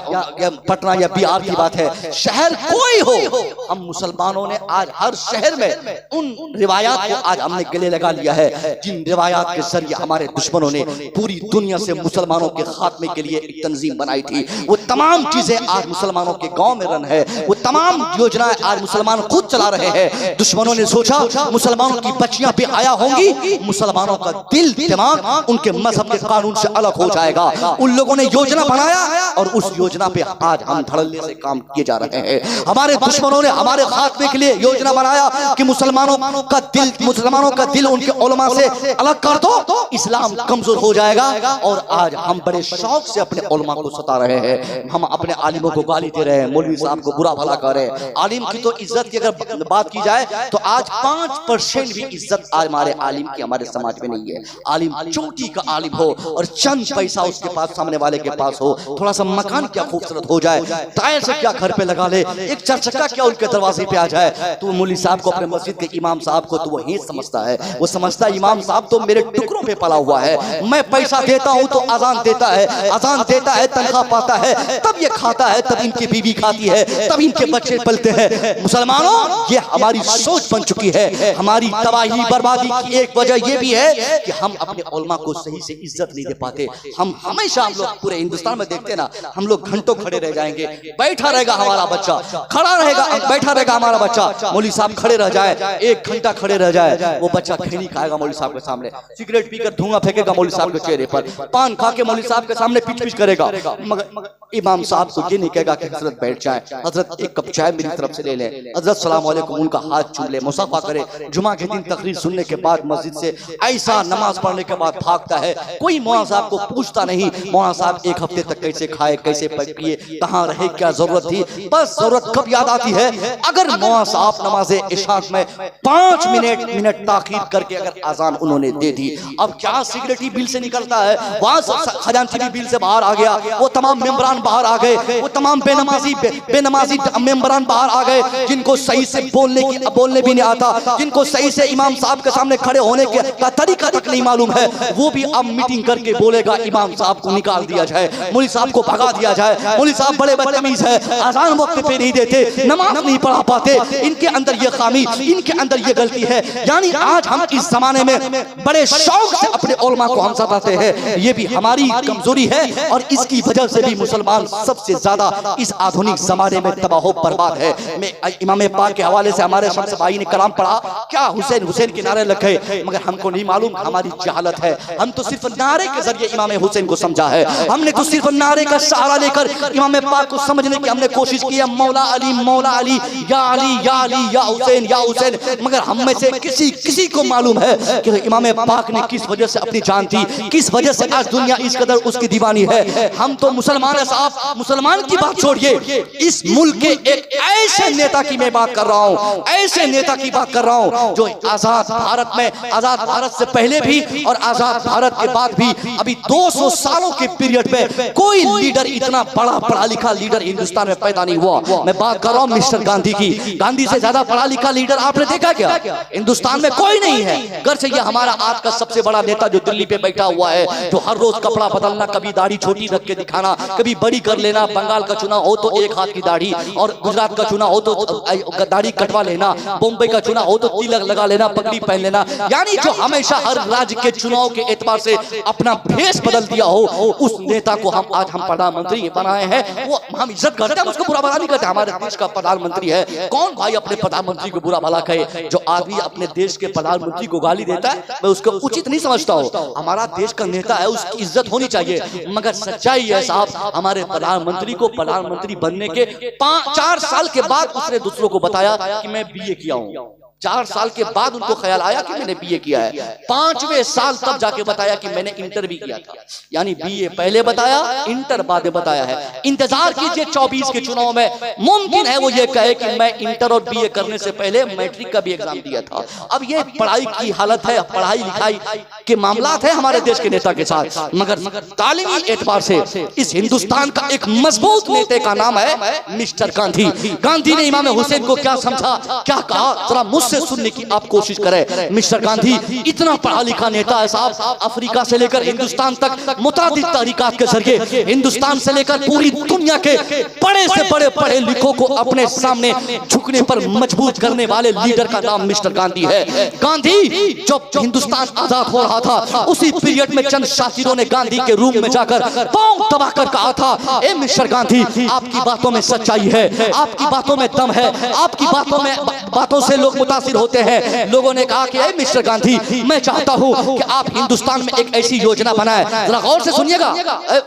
पटना या बिहार की बात है, शहर कोई हो, हम मुसलमानों ने आज हर शहर में उन रिवायात को आज हमने गले लगा लिया है जिन रिवायात के जरिए हमारे दुश्मनों ने पूरी दुनिया से मुसलमानों के खात्मे के लिए एक तंजीम बनाई थी। वो तमाम चीजें आज मुसलमानों के गांव में रन है, वो तमाम योजनाएं आज मुसलमान खुद चला रहे हैं। दुश्मनों ने सोचा मुसलमानों की बच्चियां बेहया होंगी, मुसलमानों का दिल दिमाग उनके मजहब के कानून से अलग हो जाएगा। उन लोगों ने योजना बनाया और उस योजना पे आज हम धड़ल्ले से काम किए जा रहे हैं। हमारे दुश्मनों ने हमारे खात्मे के लिए योजना बनाया कि मुसलमानों का दिल उनके उलमा से अलग कर दो, इस्लाम कमजोर हो जाएगा। और आज हम बड़े शौक से अपने उलमा को सता रहे हैं, हम अपने आलिमों को गाली दे रहे हैं, मौलवी साहब को बुरा भला कर रहे हैं। आलिम की तो इज्जत की अगर बात की जाए तो आज 5% भी इज्जत आज हमारे आलिम की हमारे समाज में नहीं है। आलिम चोटी का आलिम हो और चंद पैसा उसके पास सामने वाले के पास हो, थोड़ा सा मकान क्या खूबसूरत हो जाए, टायर से क्या घर पे लगा ले, एक चरचक्का क्या उनके दरवाजे पे आ जाए, तो मौलवी साहब को, अपने मस्जिद के इमाम साहब को तो वो ही समझता है। वो समझता है इमाम साहब तो मेरे टुकड़ों पे पला हुआ है, मैं पैसा देता हूँ तो अजान देता है, अजान देता है तनख्वाह पाता है, तब ये खाता है, तब इनकी बीवी खाती है, तब इनके बच्चे पलते हैं। मुसलमानों, ये हमारी सोच बन चुकी है। हमारी तबाही बर्बादी की एक वजह ये भी है कि हम अपने उलमा को सही से इज्जत नहीं दे पाते। हम हमेशा, हम लोग पूरे हिंदुस्तान में देखते ना, हम लोग घंटों खड़े रह जाएंगे, बैठा रहेगा हमारा बच्चा, खड़ा रहेगा, बैठा रहेगा हमारा बच्चा, मौलवी साहब खड़े रह जाए, 1 घंटा खड़े रह जाए, वो बच्चा खैनी खाएगा मौलवी साहब के सामने, सिगरेट पीकर धुआं फेंकेगा मौलवी साहब के चेहरे पर, पान खा के मौलवी साहब के सामने पिच पिच करेगा, मगर इमाम साहब को ये नहीं कहेगा कि हजरत बैठ जाए, हजरत एक कप चाय मेरी तरफ से ले लें, हजरत सलाम अलैकुम, उनका हाथ चूम ले, मुसाफा करे। जुमा के दिन तकरीर सुनने के बाद मस्जिद से ऐसा नमाज पढ़ने के बाद भागता है, कोई मौलाना साहब को पूछता नहीं मौलाना साहब 1 हफ्ते तक कैसे खाए, कैसे पिए, कहाँ रहे, क्या जरूरत थी। बस जरूरत कब याद आती है, अगर मौलाना साहब नमाज इशा में 5 मिनट ताखीर करके अगर अजान उन्होंने दे दी। अब क्या सिगरेटी बिल से निकलता है, वहां खजांची भी बिल से बाहर आ गया, वो तमाम मेंबरान बाहर आ गए, वो तमाम बेनमाजी मेंबरान बाहर आ गए, जिनको सही से बोलने भी नहीं आता, जिनको सही से इमाम साहब के सामने खड़े होने का तरीका तक नहीं मालूम है, वो भी अब मीटिंग करके बोलेगा इमाम साहब को निकाल दिया जाए, मौलवी साहब को भगा दिया जाए, मौलवी साहब बड़े बदतमीज है, अजान वक्त पे नहीं देते, नमाज नहीं पढ़ा पाते, इनके अंदर ये खामी, इनके अंदर ये गलती है। यानी आज हम इस जमाने में बड़े शौक से अपने उलमा को हम सताते हैं, ये भी हमारी कमजोरी है, और इसकी वजह से भी मुसलमान सबसे ज्यादा इस आधुनिक जमाने में तबाह बर्बाद है। मैं इमाम पाक के हवाले से हमारे शम्स भाई ने कलाम पढ़ा, क्या हुसैन हुसैन के नारे लगे, मगर हमको नहीं मालूम, हमारी जहालत है, हम तो सिर्फ नारे के जरिए इमाम हुसैन को समझा है, हमने तो सिर्फ नारे का सहारा लेकर इमाम पाक को समझने की हमने कोशिश की है, मौला अली या अली या अली या हुसैन या हुसैन, मगर हम में से किसी को मालूम है कि इमाम पाक ने किस वजह से अपनी जान दी, किस वजह से आज दुनिया इस कदर उसकी दीवानी है। हम तो मुसलमान है साहब, मुसलमान की बात छोड़िए, इस मुल्क के एक ऐसे नेता की मैं बात कर रहा हूँ, ऐसे नेता की बात कर रहा हूँ जो आजाद भारत में, आजाद भारत से पहले भी और आजाद भारत के बाद भी, अभी 200 सालों के पीरियड में कोई लीडर इतना बड़ा पढ़ा लिखा लीडर हिंदुस्तान में पैदा नहीं हुआ। मैं बात कर रहा हूँ मिस्टर गांधी की। गांधी से ज्यादा पढ़ा लिखा लीडर आपने देखा क्या? हिंदुस्तान में कोई नहीं है। घर से ये हमारा आज का सबसे बड़ा नेता जो दिल्ली पे बैठा हुआ है, जो हर रोज कपड़ा बदलना, कभी दाढ़ी छोटी रख के दिखाना, कभी बड़ी कर लेना, बंगाल का चुनाव हो तो 1 हाथ की दाढ़ी, और गुजरात का चुनाव हो तो दाढ़ी कटवा लेना, बॉम्बे का चुनाव हो तो तिलक लगा लेना, पगड़ी पहन लेना, यानी जो हमेशा हर राज्य के चुनाव के एतबार से अपना भेष बदल दिया हो, उस नेता को हम आज हम प्रधानमंत्री बनाए हैं। वो हम इज्जत करते हैं, उसको बुरा भला नहीं करते। हमारे देश का प्रधानमंत्री है, कौन भाई अपने प्रधानमंत्री को बुरा भला कहे? जो आदमी अपने देश के प्रधानमंत्री को गाली देता है, मैं उसको उचित नहीं समझता हूँ। हमारा देश का नेता है, उसकी इज्जत होनी चाहिए, मगर सच्चाई है साहब, हमारे प्रधानमंत्री को प्रधानमंत्री बनने के 4 साल के बाद उसने दूसरों को बताया कि मैं BA किया हूँ। 4 साल के बाद उनको ख्याल आया कि मैंने BA किया है। 5वें साल तब जाके बताया कि मैंने इंटर भी किया था। यानी BA पहले बताया, इंटर बाद में बताया है। इंतजार कीजिए 24 के चुनाव में मुमकिन है वो ये कहे कि मैं इंटर और BA करने से पहले मैट्रिक का भी एग्जाम दिया था। अब ये पढ़ाई की हालत है, पढ़ाई लिखाई के मामलात है हमारे देश के नेता के साथ, मगर तालीमी एतबार से इस हिंदुस्तान का एक मजबूत नेता का नाम है मिस्टर गांधी। गांधी ने इमाम हुसैन को क्या समझा, क्या कहा, जरा मुझसे सुनने की आप कोशिश करें। मिस्टर गांधी इतना पढ़ा लिखा नेता है साहब, अफ्रीका से लेकर हिंदुस्तान तक मुतादिद तहरीकात के जरिए हिंदुस्तान से लेकर पूरी दुनिया के बड़े से बड़े पढ़े लिखों को अपने सामने झुकने पर मजबूर करने वाले लीडर का नाम मिस्टर गांधी है। गांधी जब हिंदुस्तान आजाद हो रहा था, उसी पीरियड में चंद शातिरों ने गांधी के रूम में जाकर पांव दबाकर कहा था, ए मिस्टर गांधी, आपकी बातों में सच्चाई है, आपकी बातों में दम है, आपकी बातों से लोग मुतासिर होते हैं। लोगों ने कहा कि ए मिस्टर गांधी, मैं चाहता हूं कि आप हिंदुस्तान में एक ऐसी योजना बनाएं। जरा गौर से सुनिएगा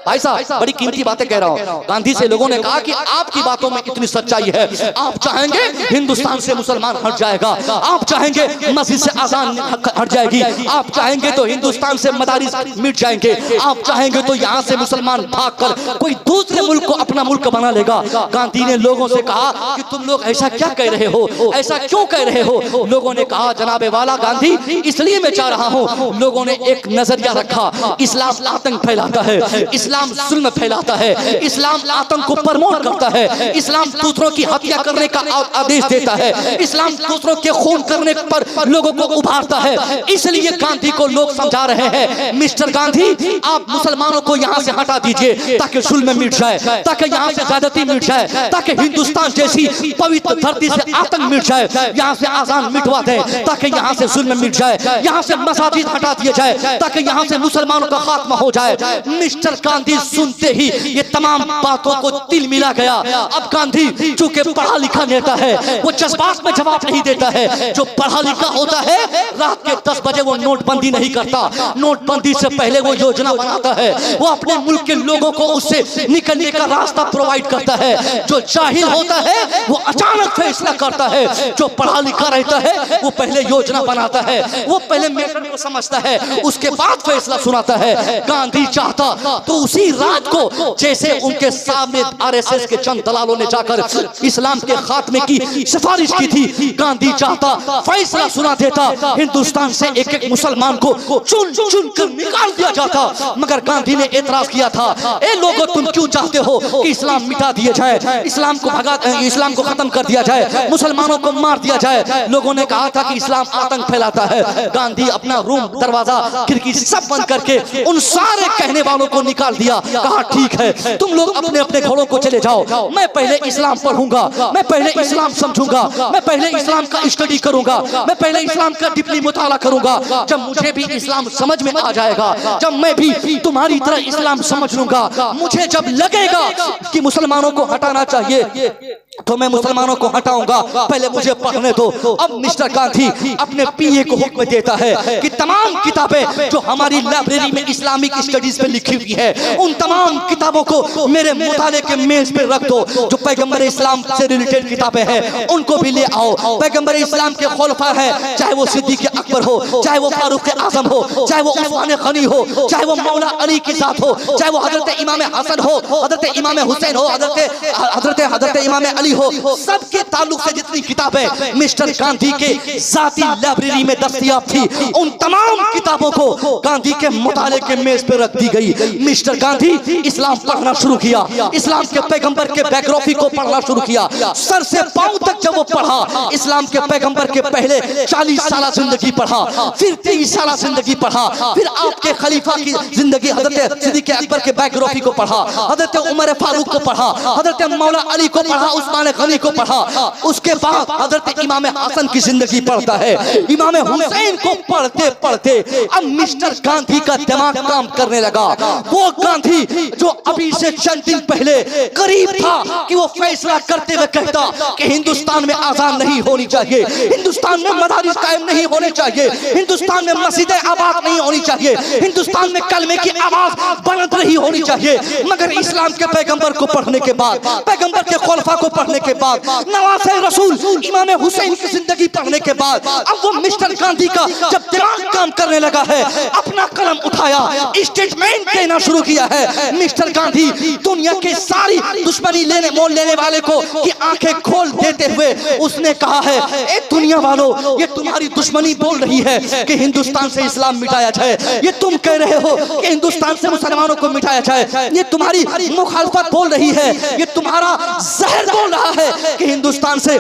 भाई साहब, बड़ी कीमती बातें कह रहा हूं। गांधी से लोगों ने कहा कि आपकी बातों में इतनी सच्चाई है, आप चाहेंगे हिंदुस्तान से मुसलमान हट जाएगा, आप चाहेंगे मस्जिद से अजान हट जाएगी, आप चाहेंगे तो हिंदुस्तान से मदारिस मिट जाएंगे, आप चाहेंगे तो यहाँ से मुसलमान भागकर कोई दूसरे मुल्क को अपना मुल्क बना लेगा। गांधी ने लोगों से कहा कि तुम लोग ऐसा क्या कह रहे हो, ऐसा ऐसा क्यों कह रहे हो? लोगों ने कहा जनाबे वाला गांधी इसलिए मैं चाह रहा हूँ। लोगों ने एक नजरिया रखा, इस्लाम आतंक फैलाता है, इस्लाम जुल्म फैलाता है, इस्लाम आतंक को प्रमोट करता है, इस्लाम दूसरों की हत्या करने का आदेश देता है, इस्लाम दूसरों के खून करने पर लोगों को उभारता है। इसलिए गांधी को लोग समझा रहे हैं मिस्टर गांधी आप मुसलमानों को यहाँ से हटा दीजिए ताकि जुल्म मिट जाए, ताकि यहाँ से ज्यादती मिट जाए, ताकि हिंदुस्तान जैसी पवित्र धरती से आतंक मिट जाए, यहाँ से आजान मिटवा दे ताकि यहाँ से जुल्म मिट जाए, यहाँ से मसाजिद हटा दिए जाए ताकि यहाँ से मुसलमानों का खात्मा हो जाए। मिस्टर गांधी सुनते ही ये तमाम बातों को तिल मिला गया। अब गांधी चूंकि पढ़ा लिखा नेता है वो जज्बात में जवाब नहीं देता है। जो पढ़ा लिखा होता है रात के 10 बजे वो नोटबंदी नहीं करता, नोटबंदी से पहले वो योजना बनाता है, वो अपने मुल्क के लोगों को उससे निकलने का रास्ता प्रोवाइड करता है। जो जाहिल होता है वो अचानक फैसला करता है, जो पढ़ा लिखा रहता है वो पहले योजना बनाता है, वो पहले मैटर को समझता है, उसके बाद फैसला सुनाता है। गांधी चाहता तो उसी रात को जैसे उनके सामने आरएसएस के चंद दलालों ने जाकर इस्लाम के खात्मे की सिफारिश की थी, गांधी चाहता फैसला सुना देता, हिंदुस्तान से एक एक मुसलमान को चुन चुन कर निकाल दिया जाता। मगर गांधी ने एतराज किया था, ए लोगों तुम क्यों चाहते हो कि इस्लाम मिटा दिया जाए, इस्लाम को खत्म कर दिया जाए, मुसलमानों को मार दिया जाए। लोगों ने कहा था कि इस्लाम आतंक फैलाता है। गांधी अपना रूम दरवाजा खिड़की सब बंद करके उन सारे कहने वालों को निकाल दिया, कहा ठीक है तुम लोग अपने अपने घरों को चले जाओ, मैं पहले इस्लाम पढ़ूंगा, मैं पहले इस्लाम समझूंगा, मैं पहले इस्लाम का स्टडी करूंगा, मैं पहले इस्लाम का डीपली मुताला करूंगा। जब मुझे भी इस्लाम समझ में आ जाएगा, जब मैं भी तुम्हारी तरह इस्लाम समझ लूंगा, मुझे जब लगेगा कि मुसलमानों को हटाना चाहिए तो मैं मुसलमानों को हटाऊंगा, पहले मुझे पढ़ने दो। अब मिस्टर गांधी अपने पीए को हुक्म देता है कि तमाम किताबें जो हमारी लाइब्रेरी में इस्लामिक स्टडीज पे लिखी हुई है उन तमाम किताबों को मेरे मुताले के मेज पे रख दो। जो पैगंबर इस्लाम से रिलेटेड किताबें हैं उनको भी ले आओ। पैगंबर इस्लाम के खुलफा है, चाहे वो सिद्दीक अकबर हो, चाहे वो फारूक आजम हो, चाहे वो उस्मान गनी हो, चाहे वो मौला अली की जात हो, चाहे वो हजरत इमाम हसन हो, हजरत इमाम हुसैन हो, हजरत इमाम अली हो, सबके ताल्लुक से जितनी किताबें मिस्टर गांधी के जाती लाइब्रेरी में दस्तयाब थी उन तमाम किताबों को गांधी के मुताले के मेज पे रख दी गई। मिस्टर गांधी इस्लाम पढ़ना शुरू किया, इस्लाम के पैगंबर के बायोग्राफी को पढ़ना शुरू किया। सर से पांव तक जब वो पढ़ा, इस्लाम के पैगंबर के पहले 40 साल जिंदगी पढ़ा, फिर 23 साल जिंदगी पढ़ा, फिर आपके खलीफा की जिंदगी हजरत सिद्दीक अकबर के बायोग्राफी को पढ़ा, हजरत उमर फारूक को पढ़ा, हजरत मौला अली को पढ़ा, उस्मान गनी को पढ़ा। उसके बाद हजरत इमाम हसन की जिंदगी पढ़ता है, इमाम हुसैन को पढ़ते पढ़ते अब मिस्टर गांधी का दिमाग काम करने लगा। वो गांधी जो अभी से चंद दिन पहले करीब था कि वो फैसला करते हुए कहता कि हिंदुस्तान में आजान नहीं होनी चाहिए, हिंदुस्तान में मदारिस कायम नहीं होने चाहिए, हिंदुस्तान में मस्जिदें आबाद नहीं होनी चाहिए, हिंदुस्तान में कलमे की आवाज बुलंद नहीं होनी चाहिए। मगर इस्लाम के पैगंबर को पढ़ने के बाद, पैगंबर के खुलफा को पढ़ने के बाद, नवासे रसूल इमाम हुसैन की जिंदगी पढ़ने के बाद अब वो मिस्टर गांधी का जब दिमाग काम करने लगा है, अपना कलम उठाया, स्टेटमेंट देना शुरू किया है। मिस्टर गांधी दुनिया के सारी दुश्मनी मोल लेने वाले को की आंखें खोल देते हुए उसने कहा है, ए दुनिया वालों, ये तुम्हारी दुश्मनी बोल रही है कि हिंदुस्तान से इस्लाम मिटाया जाए, ये तुम कह रहे हो कि हिंदुस्तान से मुसलमानों को मिटाया जाए, ये तुम्हारी मुखालफत बोल रही है, ये तुम्हारा जहर बोल रहा है कि हिंदुस्तान से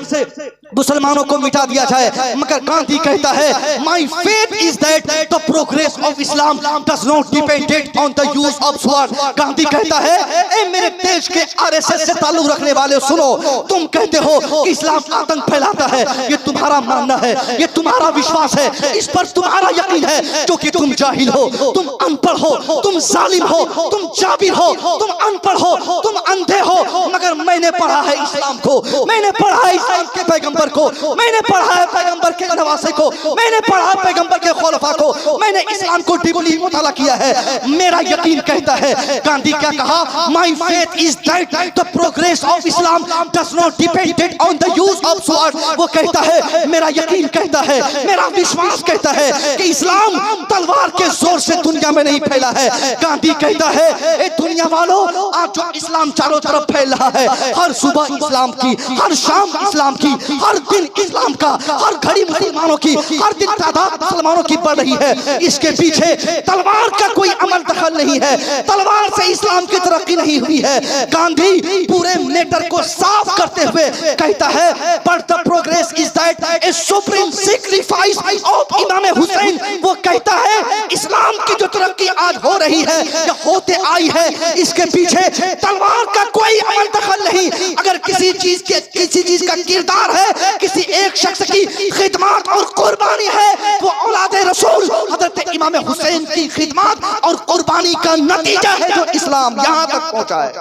मुसलमानों को मिटा दिया जाए। मगर गांधी कहता है, my faith is that the progress of Islam does not depended on the use of sword. Gandhi कहता है, ए मेरे देश के आरएसएस से ताल्लुक रखने वाले सुनो, तुम कहते हो कि इस्लाम आतंक फैलाता है, ये तुम्हारा मानना है, ये तुम्हारा विश्वास है, इस पर तुम्हारा यकीन है, क्योंकि तुम जाहिल हो, तुम अनपढ़ हो, तुम जालिम हो, तुम जाबिर हो, तुम अनपढ़ हो, तुम अंधे हो। मगर मैंने पढ़ा है इस्लाम को, मैंने पढ़ा है इस्लाम के पैगंबर को, मैंने पढ़ा है पैगंबर के नवासे को, मैंने पढ़ा है पैगंबर के खुलफा को, मैंने इस्लाम को डीपली मुताला किया है। मेरा यकीन कहता है, गांधी क्या कहा, my faith is that the progress of Islam does not depended on the use of sword. वो कहता है, मेरा यकीन कहता है, मेरा विश्वास कहता है कि इस्लाम तलवार के जोर से दुनिया में नहीं फैला है। गांधी कहता है, ए दुनिया वालों, आज जो इस्लाम चारों तरफ फैल रहा है, हर सुबह इस्लाम की, हर शाम इस्लाम की, हर दिन इस्लाम का, हर घड़ी मुसलमानों की, हर दिन तादाद मुसलमानों की बढ़ रही है। इसके पीछे तलवार का कोई अमल दखल नहीं है, तलवार से इस्लाम की तरक्की नहीं हुई है। गांधी पूरे मैटर को साफ करते हुए कहता है, but the progress is that a supreme sacrifice of इमाम हुसैन। वो कहता है इस्लाम की जो तरक्की आज हो रही है या होते आई है, इसके पीछे तलवार का कोई अमल दखल नहीं। अगर किसी चीज का किरदार है, किसी एक शख्स की खिदमत और कुर्बानी है, वो औलादे रसूल हजरत इमाम हुसैन की खिदमत और कुर्बानी का नतीजा है जो इस्लाम यहां तक पहुंचा है।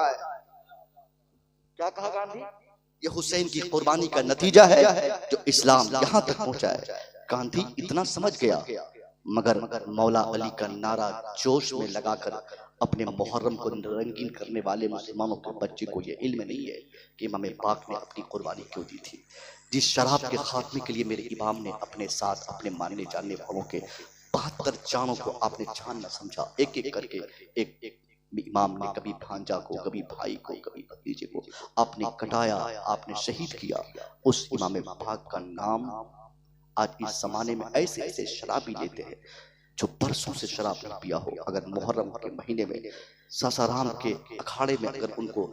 क्या कहा गांधी? ये हुसैन की कुर्बानी का नतीजा है जो इस्लाम यहां तक पहुंचा है। गांधी इतना समझ गया, मगर मौला अली का नारा जोश में लगाकर अपने मुहर्रम को रंगीन करने वाले मुसलमानों के बच्चे को यह इल्म नहीं है कि इमाम पाक ने अपनी कुर्बानी क्यों दी थी। जिस शराब के खात्मे के लिए मेरे इमाम ने अपने साथ अपने मानने जानने वालों के 72 जानों को आपने जान न समझा, एक एक करके एक इमाम ने कभी भांजा को, कभी भाई को, कभी भतीजे को आपने कटाया, आपने शहीद किया। उस इमाम पाक का नाम आज इस जमाने में ऐसे ऐसे शराबी लेते हैं जो बरसों से शराब नहीं पिया हो। अगर मुहर्रम के महीने में सासाराम के अखाड़े में अगर उनको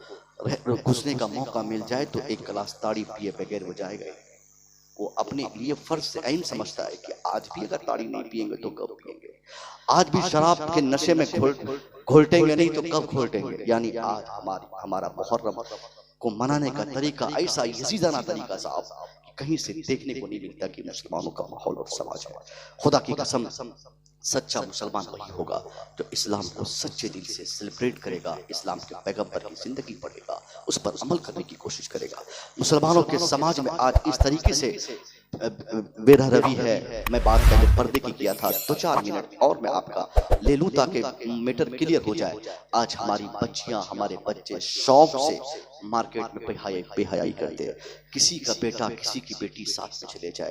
घुसने का मौका मिल जाए तो एक गिलास ताड़ी पिए बगैर वो जाएगा। वो अपने लिए फर्ज से ऐन समझता है कि आज भी अगर ताड़ी नहीं पिएंगे तो कब पिएंगे, आज भी शराब के नशे में घोलटेंगे नहीं तो कब घोलटेंगे। यानी आज हमारा मुहर्रम को मनाने का तरीका ऐसा यजीदाना तरीका साहब कहीं से देखने को नहीं मिलता कि मुसलमानों का माहौल और समाज है। खुदा की कसम, सच्चा मुसलमान वही होगा जो इस्लाम को सच्चे दिल से सेलिब्रेट करेगा, इस्लाम के पैगंबर की जिंदगी पढ़ेगा, उस पर अमल करने की कोशिश करेगा। मुसलमानों के समाज में आज इस तरीके से बेरहरवी है। मैं बात पहले पर्दे की किया था, 2-4 मिनट और मैं आपका ले लूं ताकि मैटर क्लियर हो जाए। आज हमारी बच्चियां, हमारे बच्चे शौक से मार्केट में बेहयाई करते हैं। किसी का बेटा, किसी की बेटी साथ में चले जाए,